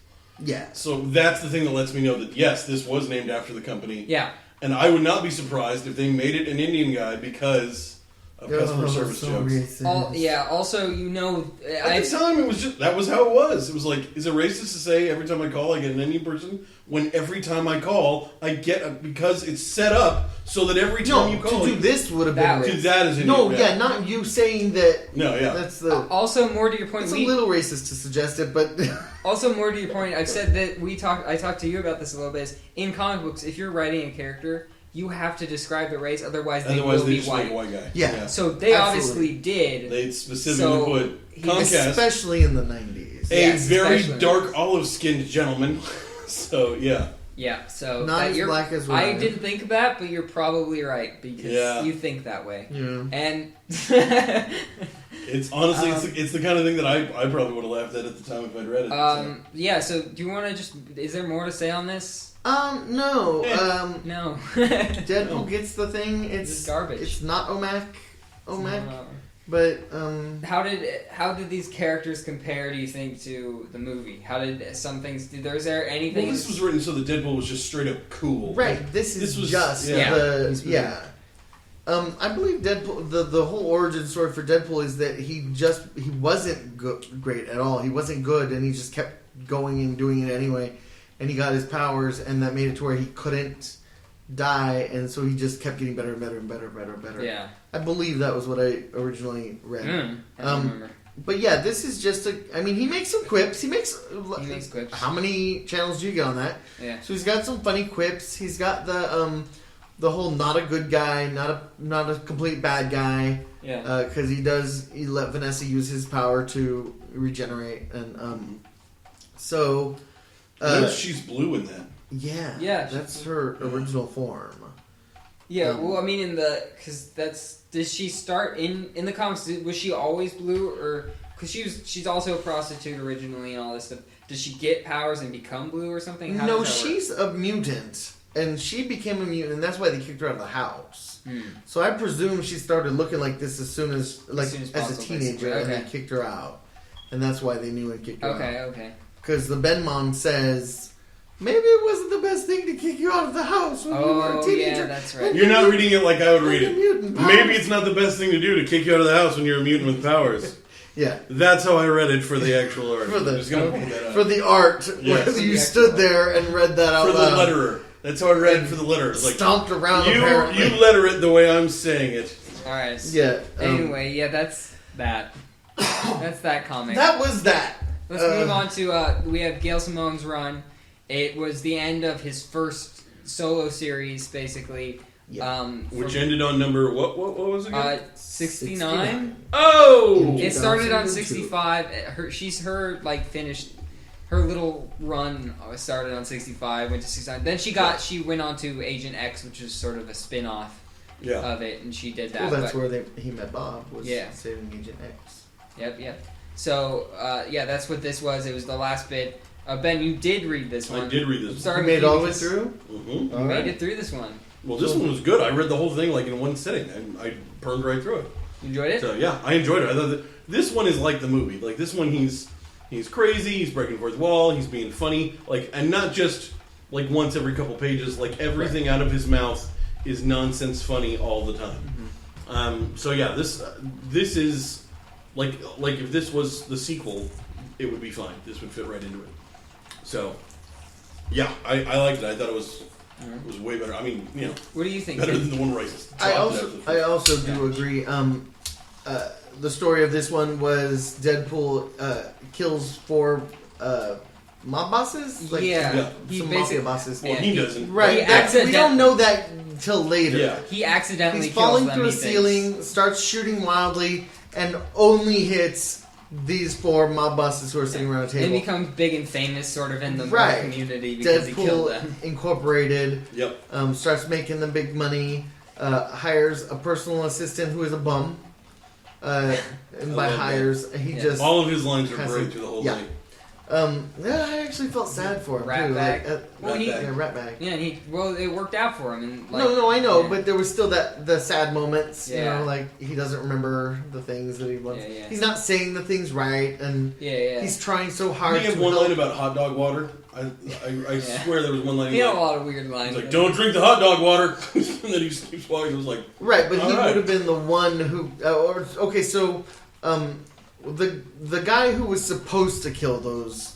Yeah. So that's the thing that lets me know that, yes, this was named after the company. Yeah. And I would not be surprised if they made it an Indian guy because of customer service so jokes. racist. Also, you know, At the time, it was just that was how it was. It was like, is it racist to say every time I call I get an Indian person when every time I call I get because it's set up so that every time you call to do this would have been That- racist. that is Indian. No, yeah, not you saying that. No, yeah. That's the. also more to your point. It's a little racist to suggest it, but Also, more to your point, I've said that I talked to you about this a little bit. Is in comic books, if you're writing a character, you have to describe the race, otherwise they will be just make white. a white guy. Yeah. So they Absolutely. obviously did. They specifically put Comcast, especially in the 90s. a Yes, very especially. dark olive-skinned gentleman. So yeah. Yeah, so Not that as you're- black as I Ryan. didn't think of that, but you're probably right because Yeah. you think that way. Yeah. And It's honestly, it's the kind of thing that I probably would have laughed at the time if I'd read it. yeah. So do you want to just? Is there more to say on this? No. No. Deadpool gets the thing. It's garbage. It's not OMAC, No. but How did these characters compare? Do you think to the movie? How did some things? Was there anything? Well, this was written so that Deadpool was just straight up cool. right. This was just yeah. the I believe Deadpool. The whole origin story for Deadpool is that he wasn't great at all. He wasn't good, and he just kept going and doing it anyway. And he got his powers, and that made it to where he couldn't die, and so he just kept getting better and better and better and better and better. Yeah. I believe that was what I originally read. I don't remember. But yeah, this is just he makes some quips. He makes quips. How many channels do you get on that? Yeah. So he's got some funny quips. He's got the whole not a good guy, not a complete bad guy. Yeah. Because he let Vanessa use his power to regenerate, and so. She's blue in that. Yeah. Yeah. That's her original form. Yeah, well, I mean, did she start in the comics? Was she always blue, or because she's also a prostitute originally and all this stuff? Does she get powers and become blue or something? How No, does that work? she's a mutant, and she became a mutant, and that's why they kicked her out of the house. Hmm. So I presume she started looking like this as soon as soon as a possible, teenager, basically. and Okay. they kicked her out, and that's why they knew and kicked her out. Okay. Because the Ben Mom says, maybe it wasn't the best thing to kick you out of the house when you were a teenager. Yeah, that's right. You're not reading it like I would read And it. mutant powers. Maybe it's not the best thing to do to kick you out of the house when you're a mutant with powers. Yeah. That's how I read it for the actual art. For the- I'm just gonna point that out. For the art, Yes. where you The stood actual- there and read that out For the loud. letterer. That's how I read for the letter. Like, Stomped around you apparently. letter it the way I'm saying it. All right. Yeah. Anyway, yeah, that's that. That's that comic. That was that. Let's move on to we have Gail Simone's run. It was the end of his first solo series, basically. Yeah. Which ended on number what was it again? 69. Oh! It started on 2002. 65. Her finished her little run started on 65, went to 69. Then she went on to Agent X, which is sort of a spin-off Yeah. of it, and she did that. Well, that's but- where he met Bob, was Yeah. saving Agent X. Yep. So, that's what this was. It was the last bit. Ben, you did read this one. I did read this one. Sorry, You made all the way because through? Mm-hmm. You made it through this one. Well, this one was good. I read the whole thing like in one sitting, and I burned right through it. You enjoyed it? So yeah, I enjoyed it. I thought that this one is like the movie. Like this one, he's crazy. He's breaking fourth wall. He's being funny. Like, and not just like once every couple pages. Like everything out of his mouth is nonsense funny all the time. Mm-hmm. So yeah, this is like if this was the sequel, it would be fine. This would fit right into it. So yeah, I liked it. I thought it was way better. I mean, What do you think? better than the one where I I also do agree. the story of this one was Deadpool kills 4 mob bosses. Like, he some basically mafia bosses. Well, he doesn't. Right. We don't know that until later. Yeah. He accidentally He's falling kills them, through a he ceiling, thinks. starts shooting wildly, and only hits these 4 mob bosses who are sitting around a table. And becomes big and famous sort of in the community because he killed them. Incorporated. Yep. Starts making the big money. Hires a personal assistant who is a bum. And by hires, he just... All of his lines are great through the whole thing. I actually felt sad for him, Rat too. bag. Rat bag. Yeah, and it worked out for him. And No, I know, but there was still the sad moments. Yeah. You know, like he doesn't remember the things that he wants. Yeah. He's not saying the things right, and he's trying so hard. He had one line about hot dog water. I swear there was one line. He had a lot of weird lines. He's like, "Don't drink the hot dog water," and then he just keeps walking. It was like, right, but he would have been the one who. The guy who was supposed to kill those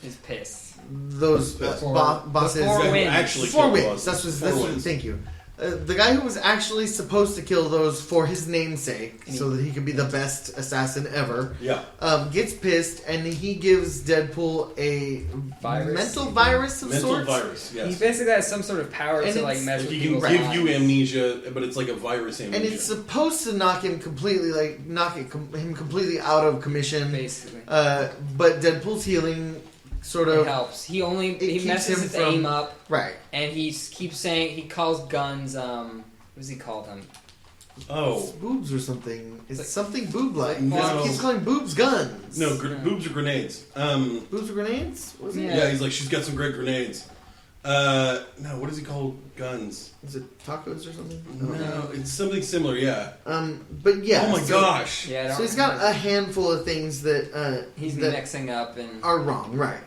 he's pissed. Those bosses. Actually, 4 wins. That's what. Thank you. The guy who was actually supposed to kill those for his namesake, so that he could be the best assassin ever, gets pissed, and he gives Deadpool a mental virus of sorts. Mental virus, yes. He basically has some sort of power And to like mess with he can people's give minds. you amnesia, but it's like a virus amnesia. And it's supposed to knock him completely, him completely out of commission. Basically. But Deadpool's healing sort of it helps. He messes him his from- aim up. Right. And he keeps saying he calls guns. What does he call them? It's boobs or something. It's something boob-like. No. He keeps calling boobs guns. No, boobs are grenades. Boobs are grenades? Was it? Yeah, he's like, she's got some great grenades. No, what does he call guns? Is it tacos or something? No, it's something similar, yeah. But yeah. Oh my gosh. Yeah, so he's got a handful of things that he's mixing up and are wrong, right?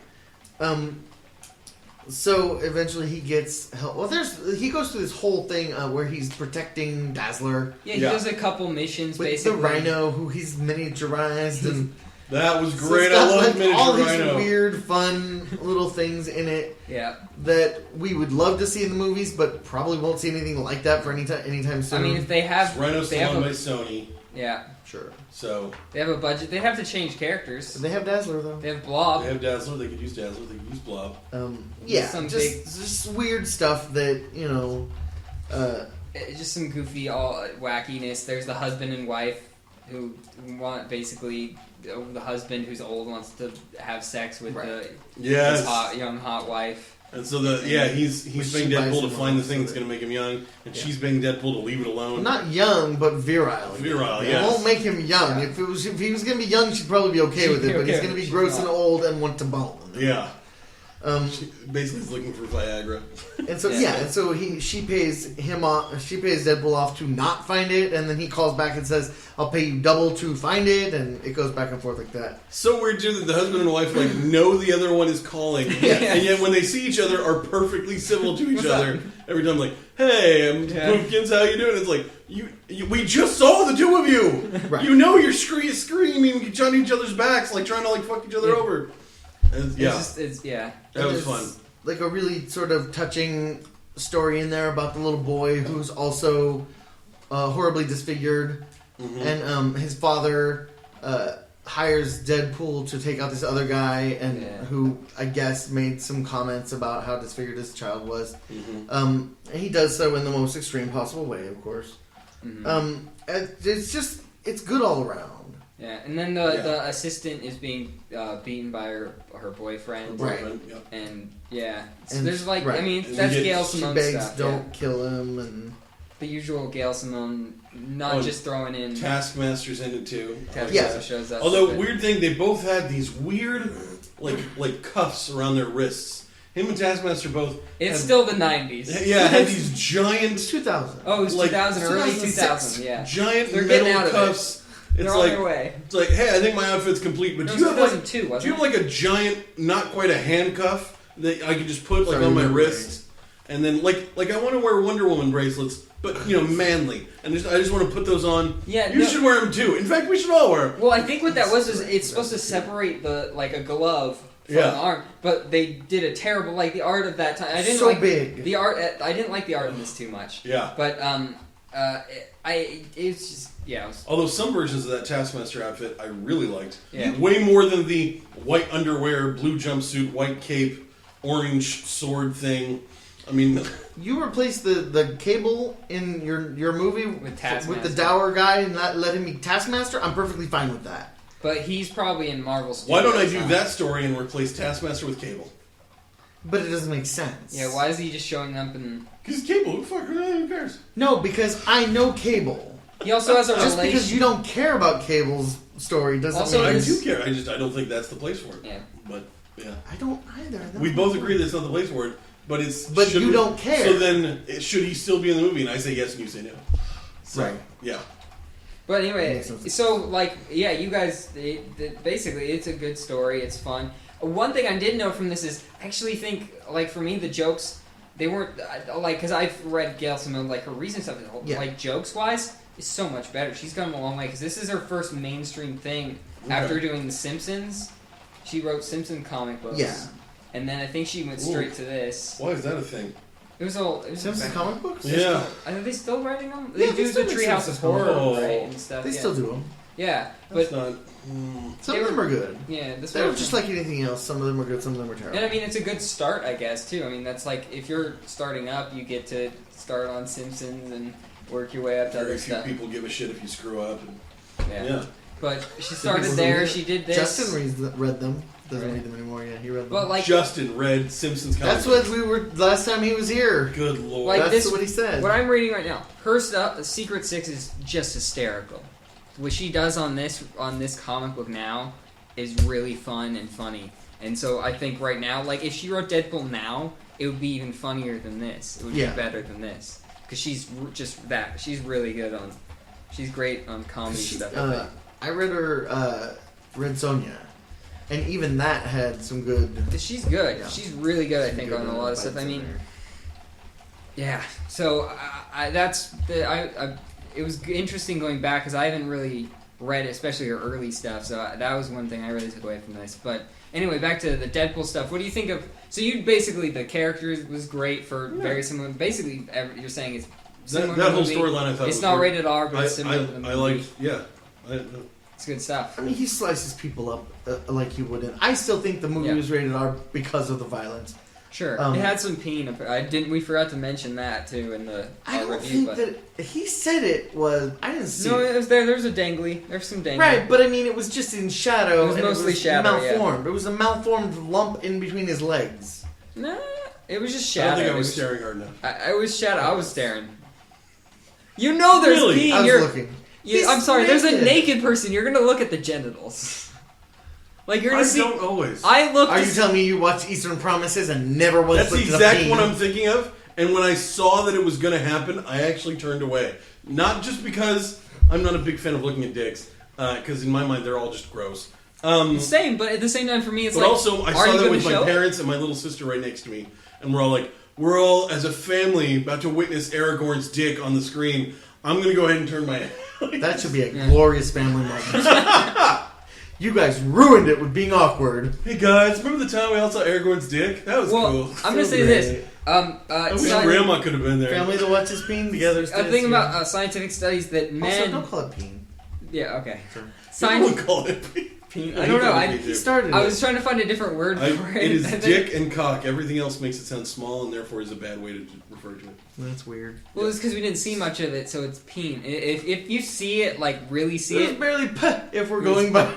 So eventually he gets help. Well, he goes through this whole thing where he's protecting Dazzler. Yeah, he does a couple missions with basically. the Rhino, who he's miniaturized, and that was so great. it's got, I love miniature all these Rhino. weird, fun little things in it. Yeah, that we would love to see in the movies, but probably won't see anything like that for anytime soon. I mean, if they have Rhino's still owned by Sony. Yeah, sure. So they have a budget. They have to change characters. They have Dazzler though. They have Blob. They have Dazzler. They could use Dazzler. They could use Blob. Yeah, just weird stuff that just some goofy wackiness. There's the husband and wife who want basically the husband who's old wants to have sex with his young hot wife. And so he's being Deadpool to find the thing that's going to make him young, and she's being Deadpool to leave it alone. Not young, but virile. Virile, It won't make him young. Yeah. If he was going to be young, she'd probably be okay with it. But he's going to be gross and old and want to bone. Yeah. She basically is looking for Viagra. And so she pays him off. She pays Deadpool off to not find it, and then he calls back and says, "I'll pay you double to find it," and it goes back and forth like that. So weird too that the husband and wife know the other one is calling, and yet when they see each other are perfectly civil to each other every time. Like, "Hey, I'm Poopkins, how you doing?" It's like we just saw the two of you. Right. You know you're screaming on each other's backs, like trying to fuck each other over. And, that was fun. Like a really sort of touching story in there about the little boy who's also horribly disfigured, and his father hires Deadpool to take out this other guy, and who I guess made some comments about how disfigured his child was. And he does so in the most extreme possible way, of course. It's good all around. Yeah, and then the assistant is being beaten by her boyfriend. Right. And so And there's right. I mean, that's Gail She Simone begs, stuff. don't kill him, and the usual Gail Simone, not just throwing in. Taskmaster's in it too. Taskmaster shows up. Although weird thing, they both had these weird like cuffs around their wrists. Him and Taskmaster both. It's still the 90s. Yeah, had these giant. 2000. Oh, it was 2000, early 2000. Yeah, giant they're getting metal out of cuffs. They're on their way. It's like, hey, I think my outfit's complete, but do you have 2002, wasn't do you have like a giant, not quite a handcuff that I can just put Sorry, on my no wrist, and then like I want to wear Wonder Woman bracelets, but manly, and I just want to put those on. Yeah, you should wear them too. In fact, we should all wear them. Well, I think what that was is it's supposed to separate a glove from the arm, but they did a terrible the art of that time. I didn't so like big. the art. I didn't like the art in this too much. Yeah, but It's just Although some versions of that Taskmaster outfit I really liked. Yeah. Way more than the white underwear, blue jumpsuit, white cape, orange sword thing. I mean, you replaced the Cable in your movie with the dour guy and not let him be Taskmaster. I'm perfectly fine with that. But he's probably in Marvel Studios. Why don't I do that story and replace Taskmaster with Cable? But it doesn't make sense. Yeah, why is he just showing up and... Because Cable, who cares? No, because I know Cable. He also has a Just because you don't care about Cable's story doesn't Also, mean... I do care, I don't think that's the place for it. Yeah. But, yeah. I don't either. We both agree that's not the place for it, but it's... But you don't care. So then, should he still be in the movie? And I say yes and you say no. So, Right. Yeah. But anyway, so, like, yeah, you guys... basically, it's a good story, it's fun. One thing I did know from this is, I actually think, like, for me, the jokes, they weren't, like, because I've read Gail Simone, like, her recent stuff, like, jokes-wise, is so much better. She's come a long way, because this is her first mainstream thing after doing The Simpsons. She wrote Simpson comic books. Yeah. And then I think she went straight to this. Why is that a thing? It was all... It was Simpsons comic books? Yeah. Are they still writing them? Yeah, They do still the make Treehouse of Simpsons Horror, comics. right, and stuff. They still do them. Yeah, That's but... not... Some of them are good. Yeah, this They're one- just like anything else. Some of them are good, some of them are terrible. And I mean, it's a good start, I guess, too. I mean, that's like, if you're starting up, you get to start on Simpsons and work your way up to Very other few stuff. people give a shit if you screw up. And, Yeah. But she Some started people there, do. she did this. Justin read them. Doesn't Right. read them anymore. Yeah, he read them. But like, Justin read Simpsons comics. that's what we were last time he was here. Good lord. Like That's this- what he said. what I'm reading right now, her stuff, The Secret Six, is just hysterical. What she does on this comic book now is really fun and funny. And so I think right now, like, if she wrote Deadpool now, it would be even funnier than this. It would Yeah. be better than this. Because she's just that. She's really good on... She's great on comedy stuff, I think. I read her Red Sonja, and even that had some good. She's good. Yeah. She's really good, I some think, good on a lot of bites stuff. I in mean, there. yeah. So it was interesting going back because I haven't really read, especially her early stuff. So that was one thing I really took away from this. But anyway, back to the Deadpool stuff. What do you think of? So you basically the character was great for very similar. Basically, you're saying it's similar that to whole the movie. storyline I thought It's was not great. rated R, but it's similar to the movie. I liked, yeah. It's good stuff. I mean, he slices people up like you would. I still think the movie Yeah. was rated R because of the violence. Sure, Um, it had some peen. We forgot to mention that too in the I don't review. think that he said it was. I didn't see No, it. it was there. There's a dangly. There's some dangly. Right, but I mean, it was just in shadow. It was and mostly shadow, yeah. malformed. It was a malformed lump in between his legs. Nah, it was just I shadow. don't think I It was staring hard enough. I was shadow. I was staring. You know there's Really? pee. I was You're, looking. I'm sorry. There's a naked. naked person. You're gonna look at the genitals. Like you're gonna I see. don't always. I looked. Are to you telling me you watched Eastern Promises and never once That's the looked at a exact peen? one I'm thinking of. And when I saw that it was going to happen, I actually turned away. Not just because I'm not a big fan of looking at dicks, because in my mind they're all just gross. Same, but at the same time, for me, it's But like. also, I are saw you that gonna with my show it? parents and my little sister right next to me, and we're all as a family about to witness Aragorn's dick on the screen. I'm going to go ahead and turn my head. That should be a glorious family moment. You guys ruined it with being awkward. Hey guys, remember the time we all saw Aragorn's dick? That was cool. I'm gonna So say this. I wish Grandma could have been there. Family that watches peen together. A thing about scientific studies that men. Also, don't call it peen. Yeah. Okay. I would call it Peen. I don't know. He started I it. was trying to find a different word for it. It is and then- dick and cock. Everything else makes it sound small, and therefore is a bad way to refer to it. That's weird. Well, it's because we didn't see much of it, so it's peen. If you see it, like really see It was it, barely if we're going by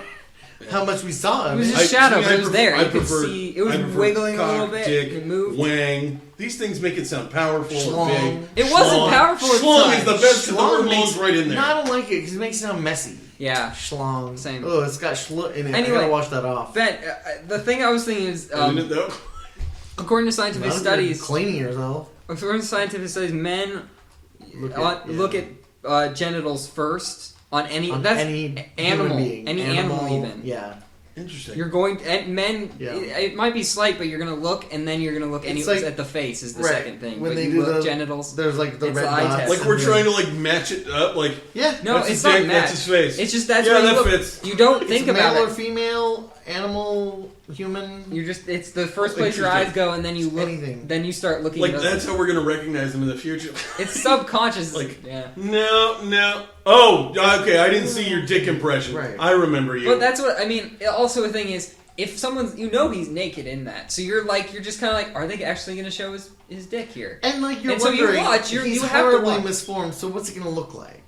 how much we saw it of was it. just shadow, but it was there. I You could prefer- see it was I prefer wiggling a little cock, bit. Dick, It moved. wang. These things make it sound powerful Schlong. and big. It wasn't Schlong. powerful at the Schlong time. is the best because the Schlong word makes- belongs right in there. No, I don't like it because it makes it sound messy. Yeah. Schlong. Same. Oh, it's got schl in it. Anyway, I gotta wash that off. Ben, the thing I was thinking is, Isn't it though? according to scientific Not if you're studies, cleaning yourself. according to scientific studies, men Look at genitals first on any on that's any animal, human being. any animal even. Yeah. Interesting. You're going and men. Yeah. It might be slight, but you're gonna look, and then you're gonna look. It's Anyways, like- at the face is the right, second thing. when but they you do look the- genitals. There's like the It's red the eye dots. test. Like we're and trying to like match it up. Like Yeah. No, that's it's his not dick, match. that's his face. It's just that's Yeah, why you that look. fits. You don't It's think male about or it. female. animal, human. It's the first place your eyes go, and then you look. Anything. Then you start looking. Like at that's how we're gonna recognize them in the future. It's subconscious. Like, yeah. No. Oh, okay. I didn't see your dick impression. Right. I remember you. But that's what I mean. Also, the thing is, if someone's, he's naked in that, so you're just kind of like, are they actually going to show his dick here? And like you're and so wondering, you watch, he's you have to horribly watch. misformed. So what's it going to look like?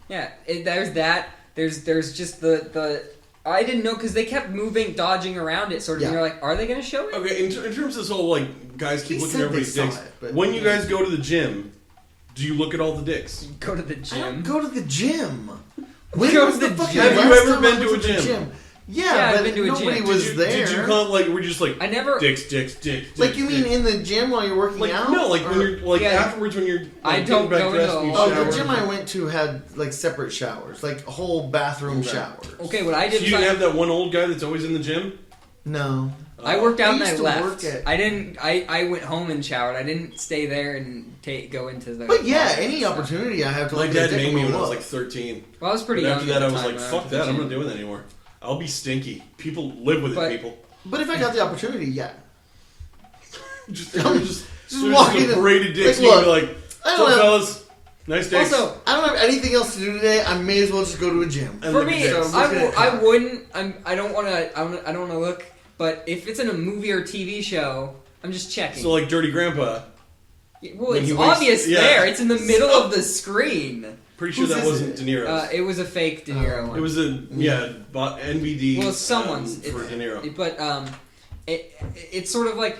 Yeah, there's that. There's just the. I didn't know because they kept moving, dodging around it, sort of. Yeah. And you're like, are they going to show it? Okay, in terms of this whole like guys keep He looking at said they everybody's saw dicks. it, but- When you guys go to the gym, do you look at all the dicks? Go to the I gym. don't go to the gym. When Go was to the fucking gym. Have you last ever time been I to went a the gym? Yeah, I've but been to a nobody gym. was there. Did you call it like we're just like I never. dicks? Like you mean in the gym while you're working Like out? no, like when Or- you're like Yeah. afterwards when you're. Like, I getting don't back go dressed into and you a- Oh, shower. the gym I went to had like separate showers, like whole bathroom Okay. showers. Okay, what I So did you was didn't have that one old guy that's always in the gym. No. I worked out I and I used to left. work at- I didn't. I went home and showered. I didn't stay there and go into the. But yeah, closet any and stuff. opportunity I have to My look dad at a dick, made me when I was look. like 13. Well, I was pretty But young. after at that, the I was time like, when I "Fuck went to that! the I'm gym. not doing that anymore. I'll be stinky. People live with it. But- People But if I got the opportunity, yeah. just walking just in- paraded dicks. like, and you'd be look, like, I "What's don't up, have- fellas? Nice dicks." Also, I don't have anything else to do today. I may as well just go to a gym. And for look at me, dicks. So look at it. I wouldn't. I don't want to. I don't want to look. But if it's in a movie or TV show, I'm just checking. So like Dirty Grandpa. Well, when it's he wakes- obvious yeah. there. It's in the middle of the screen. Pretty sure Whose that is wasn't it? De Niro's. It was a fake De Niro one. It was a NBD. Well, someone's for De Niro. But it's sort of like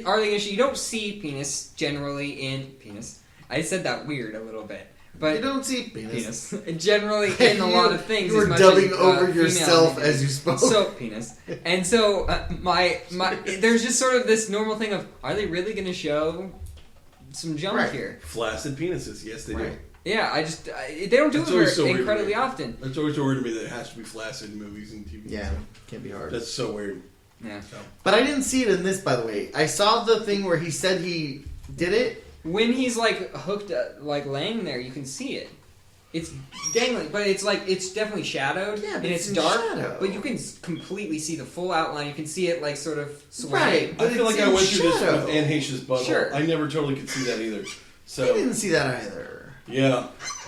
are they? You don't see penis generally in penis. I said that weird a little bit, but You don't see penis. generally in a lot of things. You were as much dubbing as, over female yourself penis. as you spoke. So penis, and so my there's just sort of this normal thing of are they really going to show some junk Right. here? Flaccid penises. Yes, they do. Right. Yeah, they don't do That's it always so weird to incredibly me. often. That's always so weird to me that it has to be flaccid in movies and TV. Yeah, can't be hard. That's so weird. Yeah. But I didn't see it in this, by the way. I saw the thing where he said he did it. When he's like hooked, like laying there, you can see it. It's dangling, but it's definitely shadowed, Yeah, but and it's it's in dark. shadow. But you can completely see the full outline. You can see it like sort of swaying. Right. I But feel it's like I in went through this shadow. with Anne Heche's butthole. Sure. I never totally could see that either. I So didn't see that either. yeah,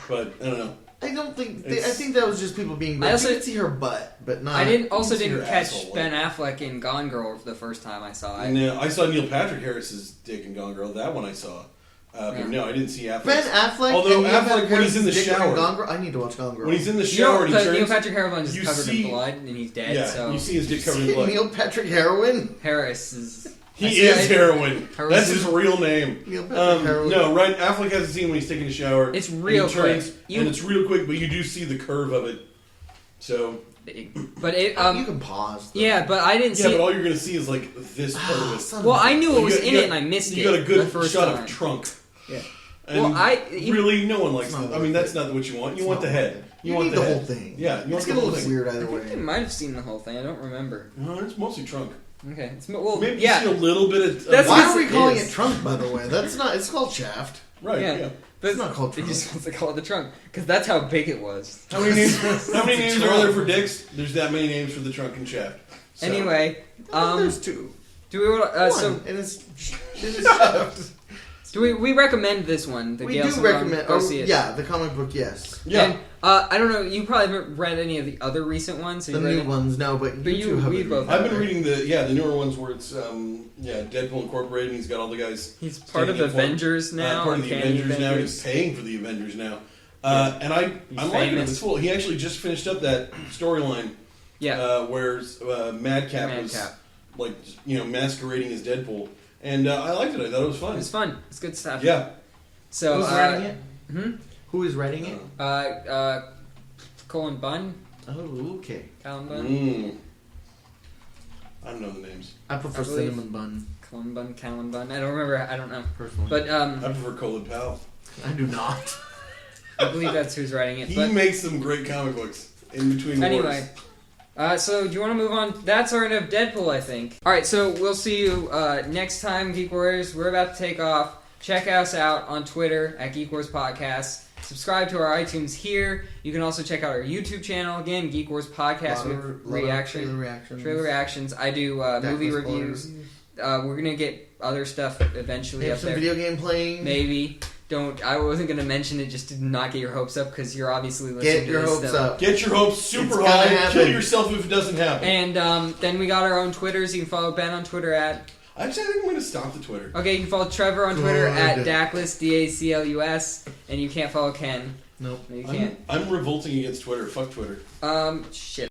but I don't know. I don't think. I It's- think that was just people being. I I also- you could see her butt, but not. I also You can see didn't her catch asshole, Ben Affleck in Gone Girl the first time I saw it. No, I saw Neil Patrick Harris's dick in Gone Girl. That one I saw. But Yeah. no, I didn't see Affleck. Ben Affleck. Although and Neil Affleck, Patrick when he's in the Harris's dick shower- in Gone Girl. I need to watch Gone Girl. When he's in the You shower know, and he the turns, Neil Patrick Harris is you covered see- in blood and he's dead. yeah, so you see his dick You covered see in blood. Neil Patrick Heroin. Harris is. He I is see- heroin. Harris That's is- his real name. Neil Patrick Heroin. No, right. Affleck has a scene when he's taking a shower. It's and real he turns, quick. and it's real quick, but you do see the curve of it. So But it. You can pause. Though. Yeah, but I didn't yeah, see. but all you're gonna see is like this part of it. Son of Well, a- I knew it You was got- in you it got- and I missed it. You got a the good first shot time. of trunk. Yeah. And Well, really, no one likes It's not that. I mean, worth that's not what you want. You It's want the not head. worth it. You You want need the the head. whole thing. Yeah, you It's want the gonna whole look thing. weird I either think I way. might have seen the whole thing. I don't remember. No, it's mostly trunk. Okay, well, Maybe yeah. you see a little bit of. That's Why what are we it calling is. it trunk? By the way, that's not. It's called shaft. Right. Yeah. Yeah. But It's not called He trunk. just wants to call it the trunk because that's how big it was. How many names? How many It's a names are there trunk. for dicks? There's that many names for the trunk and shaft. So, Anyway, There's two. do we One, so and it's shaft. do we recommend this one? The We Gail do Simone? recommend. Go Oh, see it. yeah, the comic book. Yes. Yeah. And, I don't know. You probably haven't read any of the other recent ones. The Have you new read it? ones, no, but But you two have we been both reading I've been it. reading the newer ones where it's Deadpool Incorporated. And he's got all the guys. He's part of standing for him. Avengers now. Part of the Uncanny Avengers now. Avengers. He's paying for the Avengers now. And I'm liking it. famous. It's cool. He actually just finished up that storyline. Yeah. Where Madcap was Madcap. like masquerading as Deadpool, and I liked it. I thought it was fun. It's fun. It's good stuff. Yeah. So Who's writing it? Hmm? Who is writing it? Colin Bunn. Oh, okay. Colin Bunn. Mm. I don't know the names. I prefer I believe- cinnamon bun Colin Bunn. Callan Bunn. I don't remember. I don't know. personally, But I prefer Colin Powell. I do not. I believe that's who's writing it. He But makes some great comic books in between anyway, so do you want to move on? That's our end of Deadpool, I think. All right, so we'll see you next time, Geek Warriors. We're about to take off. Check us out on Twitter at Geek Wars Podcast. Subscribe to our iTunes here. You can also check out our YouTube channel. Again, Geek Wars Podcast with trailer reactions. I do movie reviews. We're going to get other stuff eventually up some there. Video game playing. Maybe. I wasn't going to mention it just to not get your hopes up because you're obviously listening to this. Get your hopes up. Get your hopes super high. Kill yourself if it doesn't happen. And then we got our own Twitters. You can follow Ben on Twitter at... Actually, I think I'm going to stop the Twitter. Okay, you can follow Trevor on Twitter at Daclus, Daclus, and you can't follow Ken. Nope. No, you can't. I'm revolting against Twitter. Fuck Twitter. Shit.